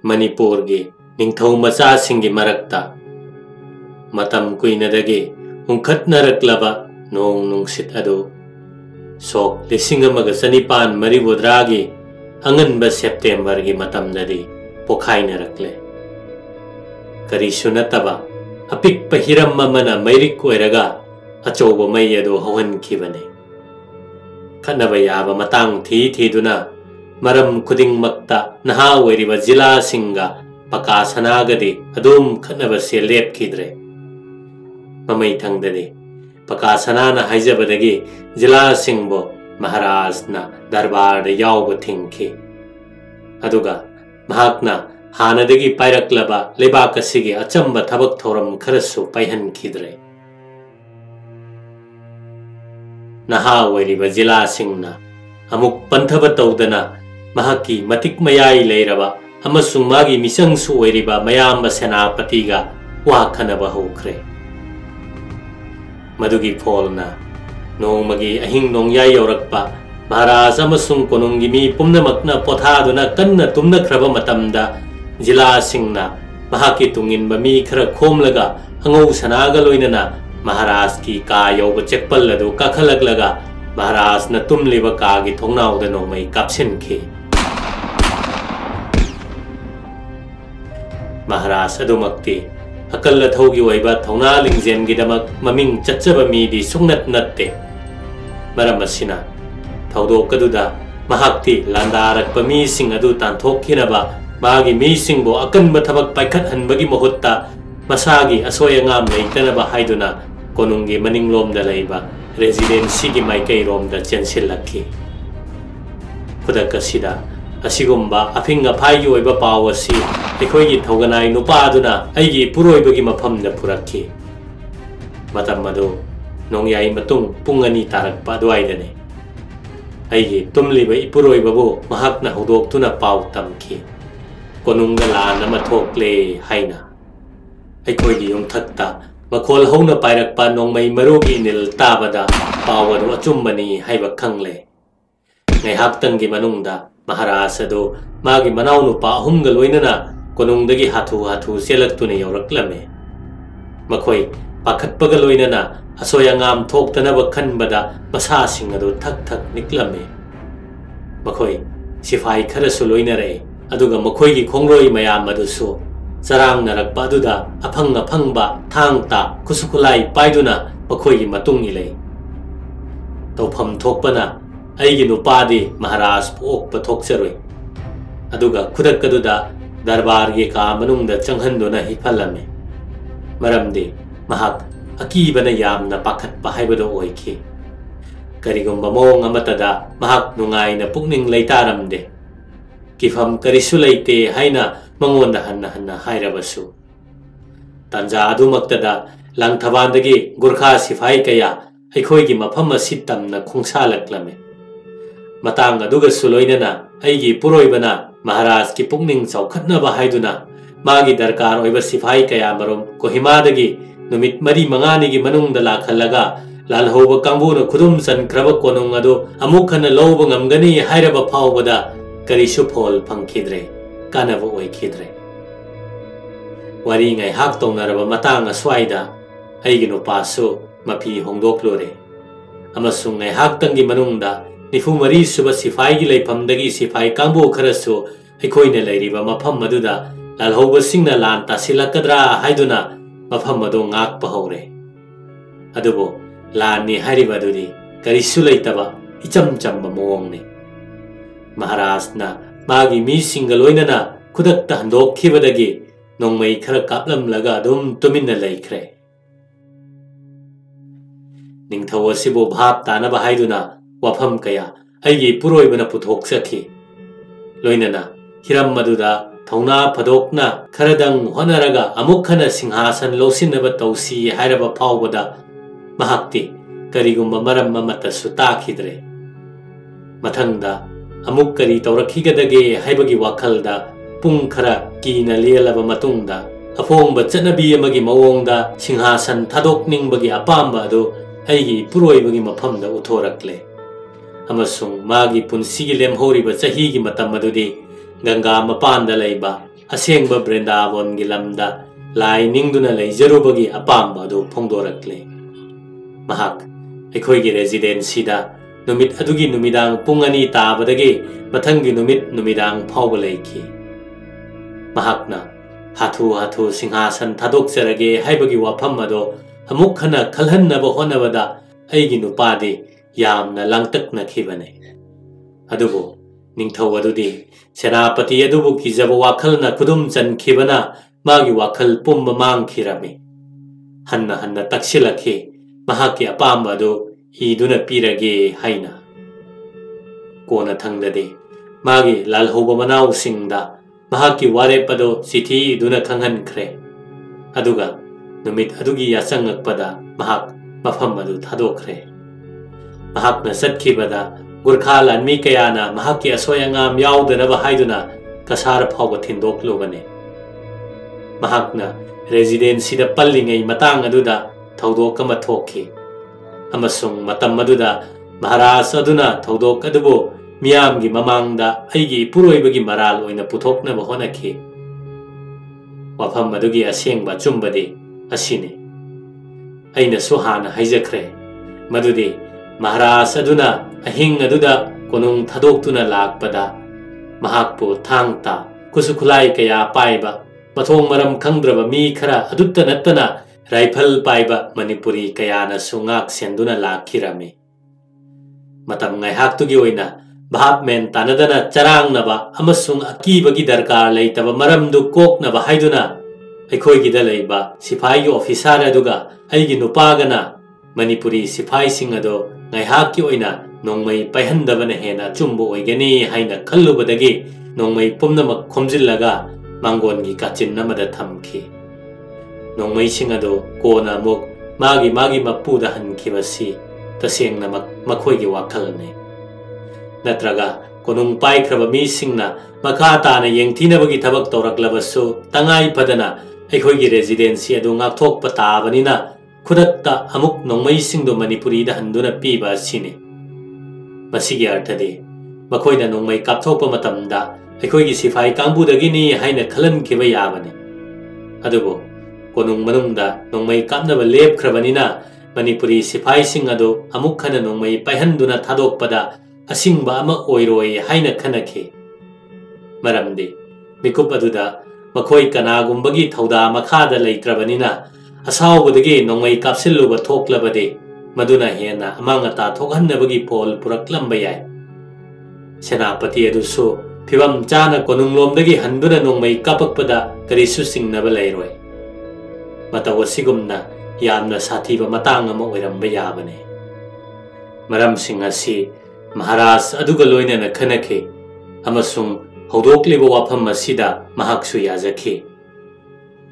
Manipurgi ningthau machasingi marakta matam kuinadagi ungkhatnaraklaba nong nungsit adu sok lisingamaga sanipan maribudragi anganba September gi matamdadi pokhainarakle karisu nataba apikpa hiram mamana mairik oiraga achoba mai adu hawankhibane khanaba yaba matang thiduna maram khudingmakta naha oiriba jila singa paka sanagadi adum khanaba se lepkhidre mamai thangdani paka sanana haijabadagi jila singbo maharajna darbar da yawba thingki aduga mahakna hanadagi pairaklaba lebak asigi achamba thabak thoram kharasu paihankhidre naha oiriba jila singna amuk panthaba tawdana mahaki matik mayai leiraba amasung magi misang su oiriba mayamba senapatiga wa khanaba hokre madugi pholna nongmagi ahing nongyai yorakpa maharaj amasung konunggi mi pumnamakna pothaduna kanna tumnakraba matamda jila singna mahaki tunginba mi khara khomlaga angau sanaga loinana maharaj ki ka yoba chekpal adu kakhalaglaga maharaj na tumliba ka gi thongnauda nongmai kapsinki maharaj adumakti akalla thogi oiba thongna lingzen gidamak maming chachaba mi di sungnat natte maramasina thaudokaduda mahakti landarakpa mi sing adu tanthokhinaba magi mi singbo akanba thabak paikhat hanbagi mahutta masagi asoyangam leitanaba haiduna konungi maninglomda leiba residency gi maikai romda chensilakhi khudakasida asigumba afing aphai gi oiba paw asi ekhoi gi thoganai nupaduna aigi puroibagi mafamda purakhi matam madu nongyai matung pungani tarakpa duaidane aigi tumliba ipuroibabu mahakna hodoktuna paw tamki konungda lana mathokle haina ekhoi gi yumthakta makhol hauna pairakpa nongmai marugi nil tabada pawadu achumbani haiba khangle ngai haktangi manungda maharaj adu magi manawnu pa humga loinana konungdagi hathu selaktune yoraklame makhoi pakhatpaga loinana asoyangam thoktanaba khanbada masa sing adu thak niklame makhoi sifai kharasu loinare aduga makhoi gi khongroi mayam adusu sarang narakpa aduda afangba thangta kusukulai paiduna makhoi gi matung ilei tawpham thokpana aigi nupadi maharaj pokpa thokcharoi aduga khudakaduda darbar gi ka manungda changhanduna hifalame maramdi mahak akibana yamna pakhatpa haibado oikhi karigumba mong amatada mahak nungaina pukning leitaramde kifam karisu leite haina mangonda hanna hairabasu tanja adumaktada langthabandagi gurkha sifai kaya aikhoi gi mafam asitamna khungsalaklame matang aduga suloinana aigi puroibana maharaj ki pukning chaukhatnaba haiduna magi darkar oiba sifai kaya marom Kohima-dagi numit mari mangani gi manungda lakhalaga lalhoba kambuna khudum sankraba konung adu amukhana lowba ngamgani hairaba phawbada karisu phol phangkhidre kanaba oikhidre wari ngai hak tongnaraba matang aswaida aigi nupasu mapi hongdoklore amasung ngai hak tangi manungda nifu mari suba sifai gi leifamdagi sifai kangbo kharasu ekhoi ne leiriba mafam maduda lalhoba singna lan tasilakadra haiduna mafam madu ngak pahore adubo lani hariba dudi karisu leitaba icham chamba mawongni maharaj na magi mi singaloinana khudakta handokhibadagi nongmai khara kaplamlaga dum tuminna leikhre ningthau asibo bhap tanaba haiduna wafam kaya aigi puroibana puthokchakhi loinana hiram maduda thongna phadokna kharadang honaraga amukhana singhasan losinaba tausi hairaba phawbada mahakti karigumba maram mamata sutakhidre mathangda amuk kari tawrakhigadage haibagi wakhalda pung khara kina lelaba matungda afongba chanabi amagi mawongda singhasan thadokningbagi apamba adu aigi puroibagi mafamda uthorakle amasung magi punsigi lemhoriba chahigi matam adudi ganga mapanda leiba ꯑꯁꯦꯡꯕ ꯕ꯭ꯔꯤꯟꯗꯥꯕꯣꯟꯒꯤ ꯂꯝꯗ ꯂꯥꯏ ꯅꯤꯡꯗꯨꯅ ꯂꯩꯖꯔꯨꯕꯒꯤ ꯑꯄꯥꯝꯕ ꯑꯗꯨ ꯐꯣꯡꯗꯣꯔꯛꯂꯦ꯫ ꯃꯍꯥꯛ ꯑꯩꯈꯣꯏꯒꯤ ꯔꯦꯖꯤꯗꯦꯟꯁꯤꯗ ꯅꯨꯃꯤꯠ ꯑꯗꯨꯒꯤ ꯅꯨꯃꯤꯗꯥꯡ ꯄꯨꯡ 2 ꯇꯥꯕꯗꯒꯤ ꯃꯊꯪꯒꯤ ꯅꯨꯃꯤꯠ ꯅꯨꯃꯤꯗꯥꯡ ꯐꯥꯎꯕ ꯂꯩꯈꯤ꯫ ꯃꯍꯥꯛꯅ ꯍꯥꯊꯨ ꯍꯥꯊꯨ ꯁꯤꯡꯍꯥꯁꯟ ꯊꯥꯗꯣꯛꯆꯔꯒꯦ ꯍꯥꯏꯕꯒꯤ ꯋꯥꯐꯝ ꯑꯗꯣ ꯑꯃꯨꯛ ꯍꯟꯅ ꯈꯜꯍꯟꯅꯕ ꯍꯣꯠꯅꯕꯗ ꯑꯩꯒꯤ ꯅꯨꯄꯥꯗꯤ ꯌꯥꯝꯅ ꯂꯥꯡꯇꯛꯅꯈꯤꯕꯅꯤ꯫ ꯑꯗꯨꯕꯨ ꯅꯤꯡꯊꯧ ꯑꯗꯨꯗꯤ ꯁꯦꯅꯥꯄꯇꯤ ꯑꯗꯨꯕꯨ ꯀꯤꯖꯕ ꯋꯥꯈꯜꯅ ꯈꯨꯗꯨꯝ ꯆꯟꯈꯤꯕꯅ ꯃꯥꯒꯤ ꯋꯥꯈꯜ ꯄꯨꯝꯕ ꯃꯥꯡꯈꯤꯔꯝꯃꯤ꯫ ꯍꯟꯅ ꯍꯟꯅ ꯇꯛꯁꯤꯜꯂꯛꯈꯤ ꯃꯍꯥꯛꯀꯤ ꯑꯄꯥꯝꯕ ꯑꯗꯨ ꯏꯗꯨꯅ ꯄꯤꯔꯒꯦ ꯍꯥꯏꯅ꯫ ꯀꯣꯟꯅꯊꯪꯗꯗꯤ ꯃꯥꯒꯤ ꯂꯥꯜꯍꯧꯕ ꯃꯅꯥꯎꯁꯤꯡꯗ ꯃꯍꯥꯛꯀꯤ ꯋꯥꯔꯦꯞ ꯑꯗꯨ ꯆꯤꯊꯤ ꯏꯗꯨꯅ ꯈꯪꯍꯟꯈ꯭ꯔꯦ꯫ ꯑꯗꯨꯒ ꯅꯨꯃꯤꯠ ꯑꯗꯨꯒꯤ ꯌꯥꯆꯪꯉꯛꯄꯗ ꯃꯍꯥꯛ ꯃꯐꯝ ꯑꯗꯨ ꯊꯥꯗꯣꯛꯈ꯭ꯔꯦ꯫ ꯃꯍꯥꯛꯅ ꯆꯠꯈꯤꯕꯗ ꯒꯨꯔꯈꯥ ꯂꯥꯟꯃꯤ ꯀꯌꯥꯅ ꯃꯍꯥꯛꯀꯤ ꯑꯁꯣꯏ ꯑꯉꯥꯝ ꯌꯥꯎꯗꯅꯕ ꯍꯥꯏꯗꯨꯅ ꯀꯁꯥꯔ ꯐꯥꯎꯕ ꯊꯤꯟꯗꯣꯛꯂꯨꯕꯅꯤ꯫ ꯃꯍꯥꯛꯅ ꯔꯦꯖꯤꯗꯦꯟꯁꯤꯗ ꯄꯜꯂꯤꯉꯩ ꯃꯇꯥꯡ ꯑꯗꯨꯗ ꯊꯧꯗꯣꯛ ꯑꯃ ꯊꯣꯛꯈꯤ ꯑꯃꯁꯨꯡ ꯃꯇꯝ ꯑꯗꯨꯗ ꯃꯍꯥꯔꯥꯖ ꯑꯗꯨꯅ ꯊꯧꯗꯣꯛ ꯑꯗꯨꯕꯨ ꯃꯤꯌꯥꯝꯒꯤ ꯃꯃꯥꯡꯗ ꯑꯩꯒꯤ ꯏꯄꯨꯔꯣꯏꯕꯒꯤ ꯃꯔꯥꯜ ꯑꯣꯏꯅ ꯄꯨꯊꯣꯛꯅꯕ ꯍꯣꯠꯅꯈꯤ꯫ ꯋꯥꯐꯝ ꯑꯗꯨꯒꯤ ꯑꯁꯦꯡꯕ ꯑꯆꯨꯝꯕꯗꯤ ꯑꯁꯤꯅꯤ꯫ ꯑꯩꯅꯁꯨ ꯍꯥꯟꯅ ꯍꯥꯏꯖꯈ꯭ꯔꯦ ꯃꯗꯨꯗꯤ ꯃꯍꯥꯔꯥꯖ ꯑꯗꯨꯅ ꯑꯍꯤꯡ ꯑꯗꯨꯗ ꯀꯣꯅꯨꯡ ꯊꯥꯗꯣꯛꯇꯨꯅ ꯂꯥꯛꯄꯗ ꯃꯍꯥꯛꯄꯨ ꯊꯥꯡ ꯇꯥ ꯈꯨꯠꯁꯨ ꯈꯨꯠꯂꯥꯏ ꯀꯌꯥ ꯄꯥꯏꯕ ꯃꯊꯣꯡ ꯃꯔꯝ ꯈꯪꯗ꯭ꯔꯕ ꯃꯤ ꯈꯔ ꯑꯗꯨꯇ ꯅꯠꯇꯅ ꯔꯥꯏꯐꯜ ꯄꯥꯏꯕ ꯃꯅꯤꯄꯨꯔꯤ ꯀꯌꯥꯅꯁꯨ ꯉꯥꯛ ꯁꯦꯟꯗꯨꯅ ꯂꯥꯛꯈꯤꯔꯝꯃꯤ꯫ ꯃꯇꯝ ꯉꯥꯏꯍꯥꯛꯇꯨꯒꯤ ꯑꯣꯏꯅ ꯚꯥꯞ ꯃꯦꯟ ꯇꯥꯅꯗꯅ ꯆꯔꯥꯡꯅꯕ ꯑꯃꯁꯨꯡ ꯑꯀꯤꯕꯒꯤ ꯗꯔꯀꯥꯔ ꯂꯩꯇꯕ ꯃꯔꯝꯗꯨ ꯀꯣꯛꯅꯕ ꯍꯥꯏꯗꯨꯅ ꯑꯩꯈꯣꯏꯒꯤꯗ ꯂꯩꯕ ꯁꯤꯐꯥꯏꯒꯤ ꯑꯣꯐꯤꯁꯥꯔ ꯑꯗꯨꯒ ꯑꯩꯒꯤ ꯅꯨꯄꯥꯒꯅ ꯃꯅꯤꯄꯨꯔꯤ ꯁꯤꯐꯥꯏꯁꯤꯡ ꯑꯗꯨ ꯉꯥꯏꯍꯥꯛꯀꯤ ꯑꯣꯏꯅ ꯅꯣꯡꯃꯩ ꯄꯥꯏꯍꯟꯗꯕꯅ ꯍꯦꯟꯅ ꯑꯆꯨꯝꯕ ꯑꯣꯏꯒꯅꯤ ꯍꯥꯏꯅ ꯈꯜꯂꯨꯕꯗꯒꯤ ꯅꯣꯡꯃꯩ ꯄꯨꯝꯅꯃꯛ ꯈꯣꯝꯖꯤꯜꯂꯒ ꯃꯥꯡꯒꯣꯟꯒꯤ ꯀꯥꯆꯤꯟ ꯑꯃꯗ ꯊꯝꯈꯤ꯫ ꯅꯣꯡꯃꯩꯁꯤꯡ ꯑꯗꯨ ꯀꯣꯟꯅ ꯑꯃꯨꯛ ꯃꯥꯒꯤ ꯃꯄꯨꯗ ꯍꯟꯈꯤꯕꯁꯤ ꯇꯁꯦꯡꯅ ꯃꯈꯣꯏꯒꯤ ꯋꯥꯈꯜꯅꯤ꯫ ꯅꯠꯇ꯭ꯔꯒ ꯀꯣꯅꯨꯡ ꯄꯥꯏꯈ꯭ꯔꯕ ꯃꯤꯁꯤꯡꯅ ꯃꯈꯥ ꯇꯥꯅ ꯌꯦꯡꯊꯤꯅꯕꯒꯤ ꯊꯕꯛ ꯇꯧꯔꯛꯂꯕꯁꯨ ꯇꯉꯥꯏ ꯐꯗꯅ ꯑꯩꯈꯣꯏꯒꯤ ꯔꯦꯖꯤꯗꯦꯟꯁꯤ ꯑꯗꯨ ꯉꯥꯛꯊꯣꯛꯄ ꯇꯥꯕꯅꯤꯅ ꯈꯨꯗꯛꯇ ꯑꯃꯨꯛ ꯅꯣꯡꯃꯩꯁꯤꯡꯗꯨ ꯃꯅꯤꯄꯨꯔꯤꯗ ꯍꯟꯗꯨꯅ ꯄꯤꯕ ꯑꯁꯤꯅꯤ꯫ ꯃꯁꯤꯒꯤ ꯑꯔꯊꯗꯤ ꯃꯈꯣꯏꯅ ꯅꯣꯡꯃꯩ ꯀꯥꯞꯊꯣꯛꯄ ꯃꯇꯝꯗ ꯑꯩꯈꯣꯏꯒꯤ ꯁꯤꯐꯥꯏ ꯀꯥꯡꯕꯨꯗꯒꯤꯅꯤ ꯍꯥꯏꯅ ꯈꯜꯍꯟꯈꯤꯕ ꯌꯥꯕꯅꯤ꯫ ꯑꯗꯨꯕꯨ ꯀꯣꯅꯨꯡ ꯃꯅꯨꯡꯗ ꯅꯣꯡꯃꯩ ꯀꯥꯞꯅꯕ ꯂꯦꯞꯈ꯭ꯔꯕꯅꯤꯅ ꯃꯅꯤꯄꯨꯔꯤ ꯁꯤꯐꯥꯏꯁꯤꯡ ꯑꯗꯨ ꯑꯃꯨꯛ ꯍꯟꯅ ꯅꯣꯡꯃꯩ ꯄꯥꯏꯍꯟꯗꯨꯅ ꯊꯥꯗꯣꯛꯄꯗ ꯑꯁꯤꯡꯕ ꯑꯃ ꯑꯣꯏꯔꯣꯏ ꯍꯥꯏꯅ ꯈꯟꯅꯈꯤ꯫ ꯃꯔꯝꯗꯤ ꯃꯤꯀꯨꯞ ꯑꯗꯨꯗ ꯃꯈꯣꯏ ꯀꯅꯥꯒꯨꯝꯕꯒꯤ ꯊꯧꯗꯥ ꯃꯈꯥꯗ ꯂꯩꯇ꯭ꯔꯕꯅꯤꯅ ꯑꯁꯥꯎꯕꯗꯒꯤ ꯅꯣꯡꯃꯩ ꯀꯥꯞꯁꯤꯜꯂꯨꯕ ꯊꯣꯛꯂꯕꯗꯤ ꯃꯗꯨꯅ ꯍꯦꯟꯅ ꯑꯃꯥꯡ ꯑꯇꯥ ꯊꯣꯛꯍꯟꯅꯕꯒꯤ ꯐꯣꯜ ꯄꯨꯔꯛꯂꯝꯕ ꯌꯥꯏ꯫ ꯁꯦꯅꯥꯄꯇꯤ ꯑꯗꯨꯁꯨ ꯐꯤꯕꯝ ꯆꯥꯅ ꯀꯣꯅꯨꯡꯂꯣꯝꯗꯒꯤ ꯍꯟꯗꯨꯅ ꯅꯣꯡꯃꯩ ꯀꯥꯞꯄꯛꯄꯗ ꯀꯔꯤꯁꯨ ꯆꯤꯡꯅꯕ ꯂꯩꯔꯣꯏ꯫ ꯃꯇꯧ ꯑꯁꯤꯒꯨꯝꯅ ꯌꯥꯝꯅ ꯁꯥꯊꯤꯕ ꯃꯇꯥꯡ ꯑꯃ ꯑꯣꯏꯔꯝꯕ ꯌꯥꯕꯅꯤ꯫ ꯃꯔꯝꯁꯤꯡ ꯑꯁꯤ ꯃꯍꯥꯔꯥꯖ ꯑꯗꯨꯒ ꯂꯣꯏꯅꯅ ꯈꯟꯅꯈꯤ ꯑꯃꯁꯨꯡ ꯍꯧꯗꯣꯛꯂꯤꯕ ꯋꯥꯐꯝ ꯑꯁꯤꯗ ꯃꯍꯥꯛꯁꯨ ꯌꯥꯖꯈꯤ꯫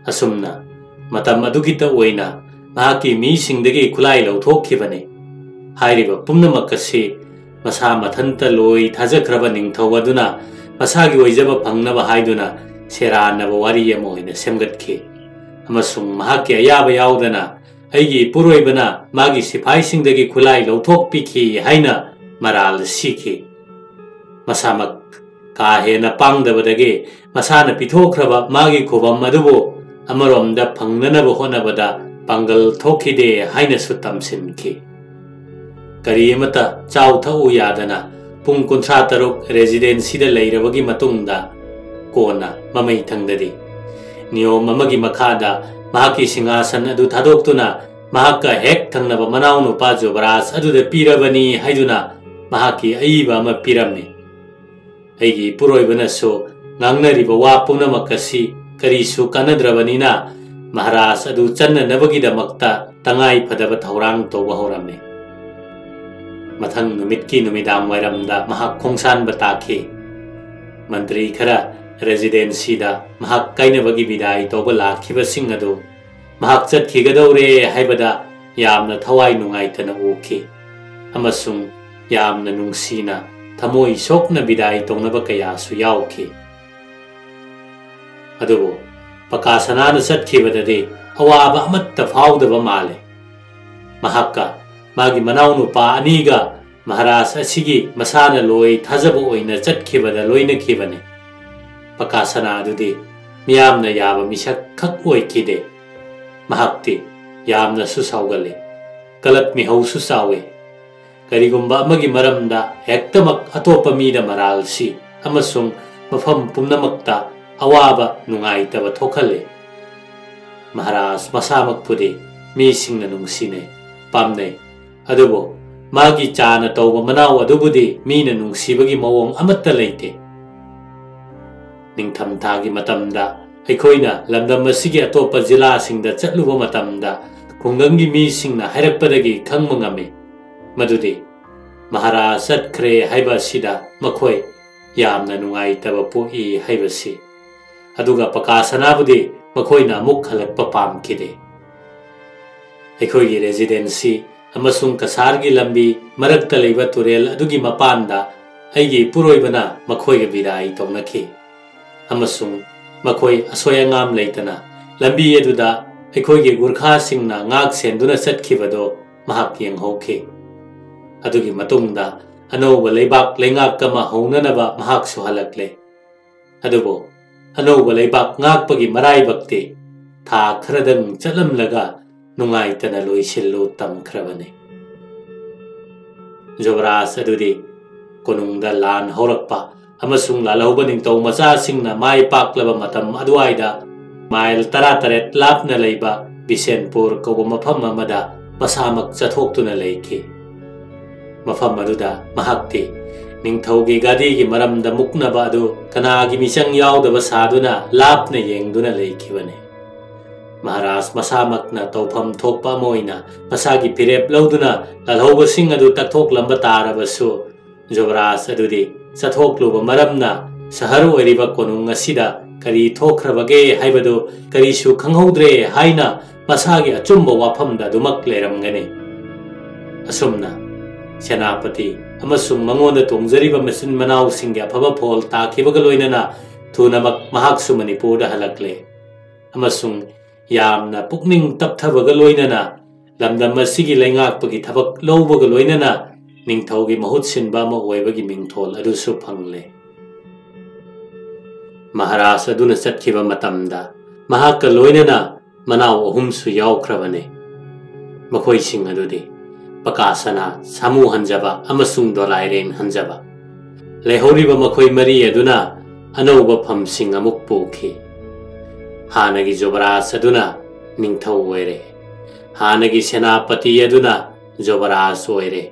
ꯑꯁꯨꯝꯅ ꯃꯇꯝ ꯑꯗꯨꯒꯤꯇ ꯑꯣꯏꯅ ꯃꯍꯥꯛꯀꯤ ꯃꯤꯁꯤꯡꯗꯒꯤ ꯈꯨꯠꯂꯥꯏ ꯂꯧꯊꯣꯛꯈꯤꯕꯅꯤ꯫ ꯍꯥꯏꯔꯤꯕ ꯄꯨꯝꯅꯃꯛ ꯑꯁꯤ ꯃꯁꯥ ꯃꯊꯟꯇ ꯂꯣꯏ ꯊꯥꯖꯈ꯭ꯔꯕ ꯅꯤꯡꯊꯧ ꯑꯗꯨꯅ ꯃꯁꯥꯒꯤ ꯑꯣꯏꯖꯕ ꯐꯪꯅꯕ ꯍꯥꯏꯗꯨꯅ ꯁꯦꯔꯥꯟꯅꯕ ꯋꯥꯔꯤ ꯑꯃ ꯑꯣꯏꯅ ꯁꯦꯝꯒꯠꯈꯤ ꯑꯃꯁꯨꯡ ꯃꯍꯥꯛꯀꯤ ꯑꯌꯥꯕ ꯌꯥꯎꯗꯅ ꯑꯩꯒꯤ ꯏꯄꯨꯔꯣꯏꯕꯅ ꯃꯥꯒꯤ ꯁꯤꯐꯥꯏꯁꯤꯡꯗꯒꯤ ꯈꯨꯠꯂꯥꯏ ꯂꯧꯊꯣꯛꯄꯤꯈꯤ ꯍꯥꯏꯅ ꯃꯔꯥꯜ ꯁꯤꯈꯤ꯫ ꯃꯁꯥꯃꯛ ꯀꯥ ꯍꯦꯟꯅ ꯄꯥꯡꯗꯕꯗꯒꯤ ꯃꯁꯥꯅ ꯄꯤꯊꯣꯛꯈ꯭ꯔꯕ ꯃꯥꯒꯤ ꯈꯨꯕꯝ ꯑꯗꯨꯕꯨ ꯑꯃꯔꯣꯝꯗ ꯐꯪꯅꯅꯕ ꯍꯣꯠꯅꯕꯗ ꯄꯥꯡꯒꯜ ꯊꯣꯛꯈꯤꯗꯦ ꯍꯥꯏꯅꯁꯨ ꯇꯝꯁꯤꯟꯈꯤ꯫ ꯀꯔꯤ ꯑꯃꯠꯇ ꯆꯥꯎ ꯊꯛꯎ ꯌꯥꯗꯅ ꯄꯨꯡ 36 ꯔꯦꯖꯤꯗꯦꯟꯁꯤꯗ ꯂꯩꯔꯕꯒꯤ ꯃꯇꯨꯡꯗ ꯀꯣꯟꯅ ꯃꯃꯩꯊꯪꯗꯗꯤ ꯅꯤꯌꯣꯝ ꯑꯃꯒꯤ ꯃꯈꯥꯗ ꯃꯍꯥꯛꯀꯤ ꯁꯤꯡꯍꯥꯁꯟ ꯑꯗꯨ ꯊꯥꯗꯣꯛꯇꯨꯅ ꯃꯍꯥꯛꯀ ꯍꯦꯛ ꯊꯪꯅꯕ ꯃꯅꯥꯎꯅꯨꯄꯥ ꯖꯨꯕꯔꯥꯖ ꯑꯗꯨꯗ ꯄꯤꯔꯕꯅꯤ ꯍꯥꯏꯗꯨꯅ ꯃꯍꯥꯛꯀꯤ ꯑꯏꯕ ꯑꯃ ꯄꯤꯔꯝꯃꯤ꯫ ꯑꯩꯒꯤ ꯏꯄꯨꯔꯣꯏꯕꯅꯁꯨ ꯉꯥꯡꯅꯔꯤꯕ ꯋꯥ ꯄꯨꯝꯅꯃꯛ ꯑꯁꯤ ꯀꯔꯤꯁꯨ ꯀꯥꯟꯅꯗ꯭ꯔꯕꯅꯤꯅ ꯃꯍꯥꯔꯥꯖ ꯑꯗꯨ ꯆꯟꯅꯅꯕꯒꯤꯗꯃꯛꯇ ꯇꯉꯥꯏ ꯐꯗꯕ ꯊꯧꯔꯥꯡ ꯇꯧꯕ ꯍꯧꯔꯝꯃꯤ꯫ ꯃꯊꯪ ꯅꯨꯃꯤꯠꯀꯤ ꯅꯨꯃꯤꯗꯥꯡ ꯋꯥꯏꯔꯝꯗ ꯃꯍꯥꯛ ꯈꯣꯡꯁꯥꯟꯕ ꯇꯥꯈꯤ꯫ ꯃꯟꯇ꯭ꯔꯤ ꯈꯔ ꯔꯦꯖꯤꯗꯦꯟꯁꯤꯗ ꯃꯍꯥꯛ ꯀꯥꯏꯅꯕꯒꯤ ꯕꯤꯗꯥꯏ ꯇꯧꯕ ꯂꯥꯛꯈꯤꯕꯁꯤꯡ ꯑꯗꯨ ꯃꯍꯥꯛ ꯆꯠꯈꯤꯒꯗꯧꯔꯦ ꯍꯥꯏꯕꯗ ꯌꯥꯝꯅ ꯊꯋꯥꯏ ꯅꯨꯡꯉꯥꯏꯇꯅ ꯎꯈꯤ ꯑꯃꯁꯨꯡ ꯌꯥꯝꯅ ꯅꯨꯡꯁꯤꯅ ꯊꯃꯣꯏ ꯁꯣꯛꯅ ꯕꯤꯗꯥꯏ ꯇꯧꯅꯕ ꯀꯌꯥꯁꯨ ꯌꯥꯎꯈꯤ꯫ ꯑꯗꯨꯕꯨ ꯄꯀꯥꯁꯅꯥꯅ ꯆꯠꯈꯤꯕꯗꯗꯤ ꯑꯋꯥꯕ ꯑꯃꯠꯇ ꯐꯥꯎꯗꯕ ꯃꯥꯜꯂꯦ꯫ ꯃꯍꯥꯛꯀ ꯃꯥꯒꯤ ꯃꯅꯥꯎꯅꯨꯄꯥ ꯑꯅꯤꯒ ꯃꯍꯥꯔꯥꯖ ꯑꯁꯤꯒꯤ ꯃꯁꯥꯅ ꯂꯣꯏ ꯊꯥꯖꯕ ꯑꯣꯏꯅ ꯆꯠꯈꯤꯕꯗ ꯂꯣꯏꯅꯈꯤꯕꯅꯤ꯫ ꯄꯀꯥꯁꯅꯥ ꯑꯗꯨꯗꯤ मियामना याबा मिसक खक ओइखिदे महक्ति यामना सु साउगले कलत मिहौसु सावे करिगुम्बा अमगी मरमदा हेक्तमक अतोपा मीदा मरालसी अमसुंग मफम पुम्नमक्ता अवाबा नुंगाइतबा थोखले महाराज मसामकपुदे मीसिंगना नुंगसिने पामने अदुबो मागी चाना तौबा मनाव अदुबुदि मीना नुंगसिबगी मवोंग अमत्ता लेते निंगथमथागी मतमदा अखोइना लमदम असिगी अतोपा जिलासिंगदा चटलुबा मतमदा खुंगंगी मीसिंगना हैरकपदगी खंगमा ngame मदुदि महाराज चटख्रे हाइबासिदा मखोइ यामना नुंगाइतबा पोई हाइबासि अदुगा पकासनाबुदि मखोइना मुख खलकपा पामखिदे अखोइगी रेजिडेंसी अमसुंग कसारगी लंबी मरक्ता लेबा तुरेल अदुगी मपानदा अइगी पुरोइबना मखोइगा बिदाई तौनखि अमसुंग मखोइ असोय अंगाम लेतना लंबी अदुदा अखोइगी गुरखा सिंगना ngak सेंदुना चटखिबदो महक यंगहोखि अदुगी मतुंगदा अनौबा लेबाक लेंगाक कमा हौननबा महक सुहलकले अदुबो अनौबा लेबाक ngakपगी मराई बक्ति था खरदंग चलमलगा नुंगाइतना लोइसिल्लो तमख्रबने जोबरास अदुदि कोनुंगदा लान हौरकपा अमसुंग लालौबा निंगतौ मचासिंगना माइ पाक्लबा मतम अदुवाइदा माइल 13 लापना लेबा बिसेनपुर कौबा मफम अमदा मसामक चथोक्तुना लेखि मफम अदुदा महक्ति निंगथौगी गादीगी मरमदा मुक्नबा अदु कनागी मिचंग याउदबा सादुना लापना येंगदुना लेखिबने महाराज मसामकना तौफम थोकपा मोइना मसागी फिरेप लौदुना लालौबसिंग अदु तकथोकलंबा तारबसु जोबरास अदुदि चथोकलुबा मरमना सहर ओइरिबा कोनुंग असिदा करी थोखरबगे हाइबदु करीसु खंगहौद्रे हाइना मसागी अचुम्बा वाफमदा दुमक लेरमगने असुमना सेनापति अमसुंग मंगोंदा तोंगजरिबा मसिन मनाउसिंगे अफबा फोल ताखिबगा लोइनना थुनमक महाक्सु मणिपुरदा हलकले अमसुंग यामना पुकनिंग तपथबगा लोइनना लमदम असिगी लेंगाकपगी थबक लौबगा लोइनना निंगथौगी महुत सिनबा अमा ओइबगी मिंगथोल अदुसु फंगले महाराज अदुना चटखिबा मतमदा महाक्का लोइनना मनाव अहुमसु यावख्रबने मखोइसिंग अदुदि पकासना सामू हंजबा अमसुंग दोलाइरेन हंजबा लेहौरिबा मखोइ मरी अदुना अनौबा फमसिंग अमुक पोखि हानगी जोबरास अदुना निंगथौ ओइरे हानगी सेनापति अदुना जोबरास ओइरे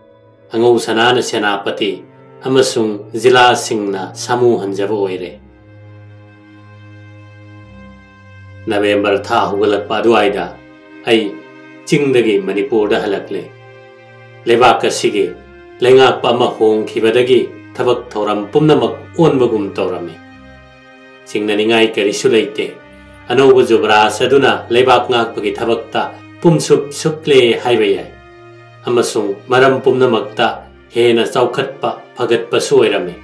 अंगौ सनाना सेनापति अमसुंग जिला सिंगना सामू हंजबा ओइरे नवेंबर था हुगलकपा अदुवाइदा अई चिंगदगी मणिपुरदा हलकले लेबाक असिगे लेंगाकपा अमा होंखिबदगी थबक थौरम पुम्नमक ओनबगुम तौरमे चिंगननिंगाई करिसु लेते अनौबा जोबरास अदुना लेबाक ngakpagi थबकता पुमसुप सुक्ले हाइबा याय अमसुंग मरम पुम्नमक्ता हेना चौखटपा फगटपा सोइरमे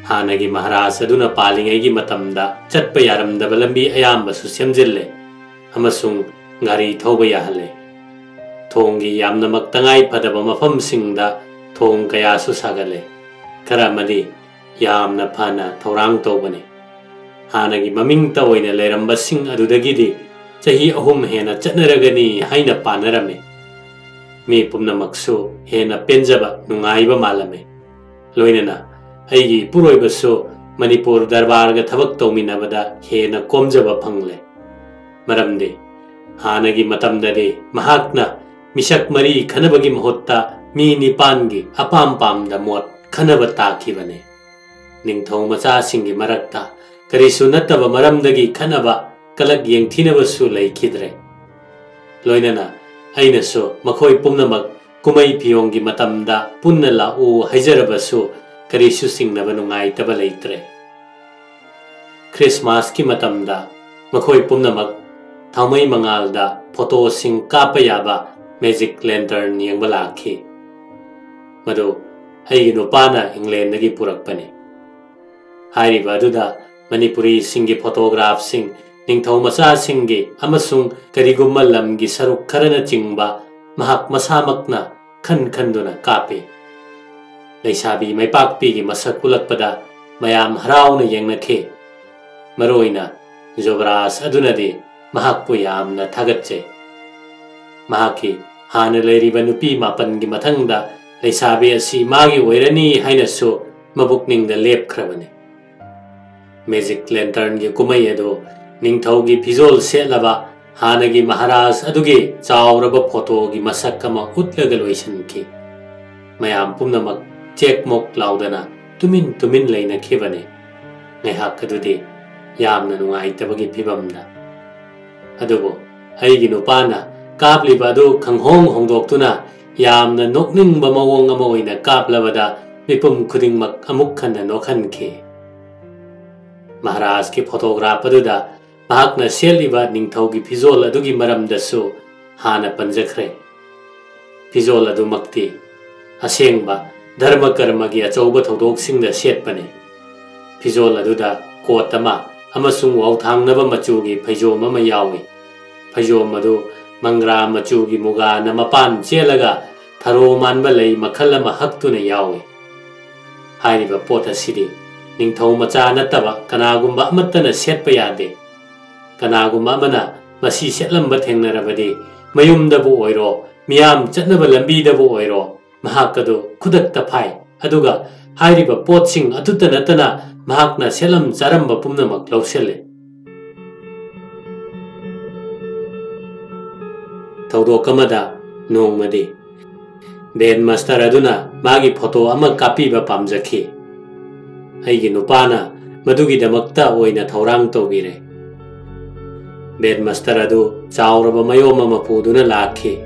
हानगी महाराज अदुना पालिंगैगी मतमदा चटपा यारमदबा लंबी अयामबसु सेमजिल्ले अमसुंग गारी थौबा याहले थोंगी यामनमक तंगाई फदबा मफमसिंगदा थोंग कयासु सागले खरामदि यामना फाना थौरांग तौबने हानगी ममिंग तवइना लेरंबसिंग अदुदगिदि चही अहुम हेना चटनरगनी हाइना पानरमे मी पुम्नमक्सु हेना पेंजबा नुंगाइबा मालमे लोइनना अइगी पुरोइबसु मणिपुर दरबारगा थबक तौमिनबदा हेना कोमजबा फंगले मरमदि हानगी मतमददि महाक्ना मिसक मरी खनबगी महोत्ता मी निपानगी अपाम पामदा मोट खनबा ताखिबने निंगथौ मचासिंगी मरक्ता करिसु नत्तबा मरमदगी खनबा कलक येंगथिनबसु लैखिद्रे लोइनना अइनसु मखोइ पुम्नमक कुमै फियोंगी मतमदा पुन्ना लाउ हाइजरबसु करिसु सिंगनबा नुंगाइतबा लैत्रे क्रिसमस की मतमदा मखोइ पुम्नमक थामै मंगालदा फोटो सिंग कापा याबा मैजिक लैंटर्न येंगबा लाखि मदो अइगी नुपाना इंग्लैंडगी पुरकपने हाइरिबा अदुदा मणिपुरी सिंगी फोटोग्राफ सिंग निंगथौ मचा सिंगी अमसुंग करिगुम्मा लमगी सरुक खरना चिंगबा महक मसामकना खन खनदुना कापे लैसाबी मैपाकपीगी मसक उलकपदा मयाम हराउना येंगनखे मरोइना Jobraj adunadi mahakpu yamna thagatche. Mahaki hana leiriba nupi mapangi mathangda leisabi asi magi oirani haina su mabukningda lepkhrabani. Magic lantern gi kumai ado ningthaugi phizol setlaba hanagi maharaj adugi chauraba photo gi masak ama utlaga loisanki. Mayam pumnamak check mok laudana tumin leina khibane. Ngaihak adudi yamna nungaittabagi phibamda. Adubo aigi nupana kapliba adu khanghong hongdoktuna yamna nokningba mawong ama oina kaplabada mipum khudingmak amuk khanna nokhanki. Maharaj ki photograph aduda mahakna seliba ningthaugi phizol adugi maramdasu hana panjakhre. Phizol adu makti asengba dharma karma gi achauba thodok-singda setpane. Phizol aduda coat ama amasung wauthangnaba machugi phaijom ama yawi. Phaijom adu mangra machugi muga na mapan chelaga tharo manba lei makhal ama haktuna yawi. Hairiba pot asidi ningthau macha nataba kanagumba amattana setpa yade. Kanagumba amana masi setlamba thengnarabadi mayumdabu oiro miyam chatnaba lambidabu oiro mahakadu khudakta phai aduga hairiba potsing atutta natana mahakna selam charamba pumnamak lauselle. Thaudok amada nongmadi ben master aduna magi photo ama kapiba pamjakhi. Aigi nupana madugi damakta oina thaurang tobire. Ben master adu chauraba mayom ama puduna lakhi.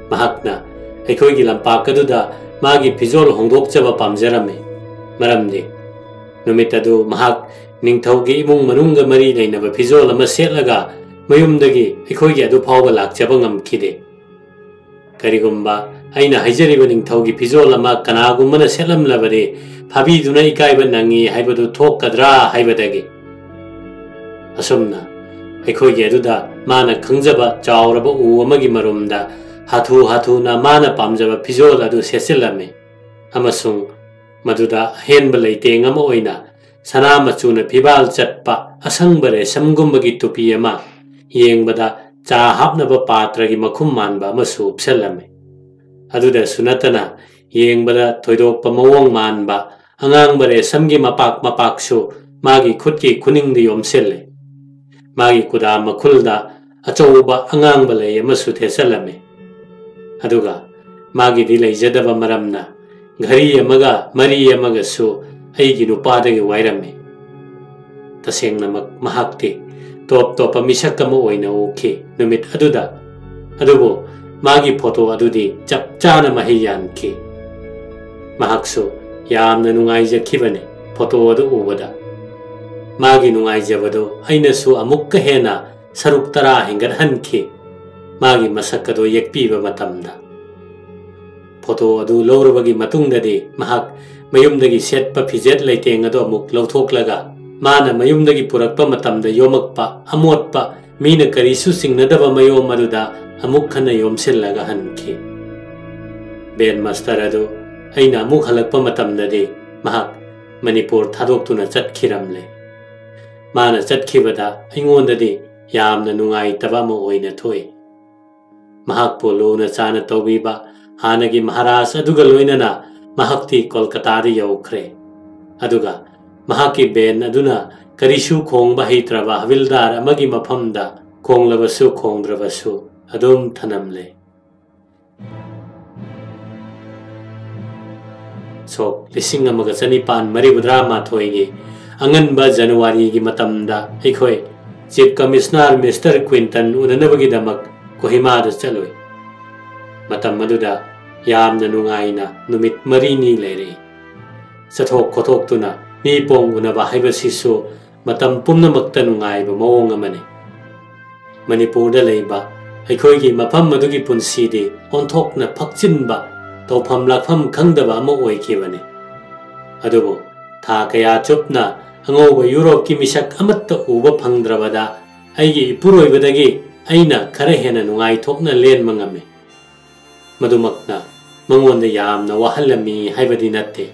Mahakna aikhoigi lampak aduda magi phizol hongdokchaba pamjarame. Maramdi numit adu mahak ningthaugi imung manunga mari leinaba phizol ama setlaga mayumdagi aikhoigi adu phawba lakchaba ngamkhide. Karigumba aina haijariba ningthaugi phizol ama kanagumana setlamlabadi phabiduna ikaiba nangi haibadu thokadra haibadagi. Asumna aikhoigi aduda mana khangjaba chauraba u amagi marumda hathu na mana pamjaba phizol adu sesilame. Amasung maduda henba leiteng ama oina sana machuna phibal chatpa asangbare samgumbagi tupi ama yengbada cha hapnaba patragi makhum manba amasu upselame. Aduda sunatana yengbada thoidokpa mawong manba angangbare samgi mapaksu magi khutki khuningdi yomselle. Magi kuda makhulda achauba angangbale amasu thesalame. Aduga magi di leijadaba maramna ghari amaga mari amaga su aigi nupadagi wairame. Tasengna mahakti top misak ama oina ukhi numit aduda. Adubo magi photo adudi chap chana mahiyanki. Mahaksu yamna nungaijakhibane photo adu ubada. Magi nungaijabado ainasu amukka hena saruk tara hengadhanki. Magi masakado yekpiba matamda. Photo adu lorabagi matungdadi mahak mayumdagi setpa phijet leiteng adu amuk lauthoklaga mana mayumdagi purakpa matamda yomakpa amotpa mina karisu singnadaba mayom aduda amuk khana yomsillaga hanki. Ben master adu aina amuk halakpa matamdadi mahak Manipur thadoktuna chatkiramle. Mana chatkibada aingondadi yamna nungaitaba ama oina thoi. Mahak polo chana taubiba hanagi maharaj aduga loinana mahakti Kolkata da yaukhre. Aduga mahaki ben aduna karisu khongba heitraba havildar amagi mafamda khonglabasu khongdrabasu adum thanamle. Sok lising amaga chanipan maribudra mathoigi anganba January gi matamda aikhoi Chief Commissioner Mr. Quinton unanabagi damak Kohima da chaloi. Matam maduda yamna nungaina numit marini leire. Sathok khothok tuna mi pong unaba haibasisu matam pumnamakta nungaiba mawong amane. Manipur da leiba aikhoigi mafam madugi punsidi onthokna phakchinba tawpham lakpham khangdaba ama oikibane. Adubo tha kaya chupna angoba Europe ki misak amatta uba phangdrabada aigi ipuroibadagi aina khara hena nungai thokna len mangame. Madumakna mangonda yamna wahalami haibadi natte.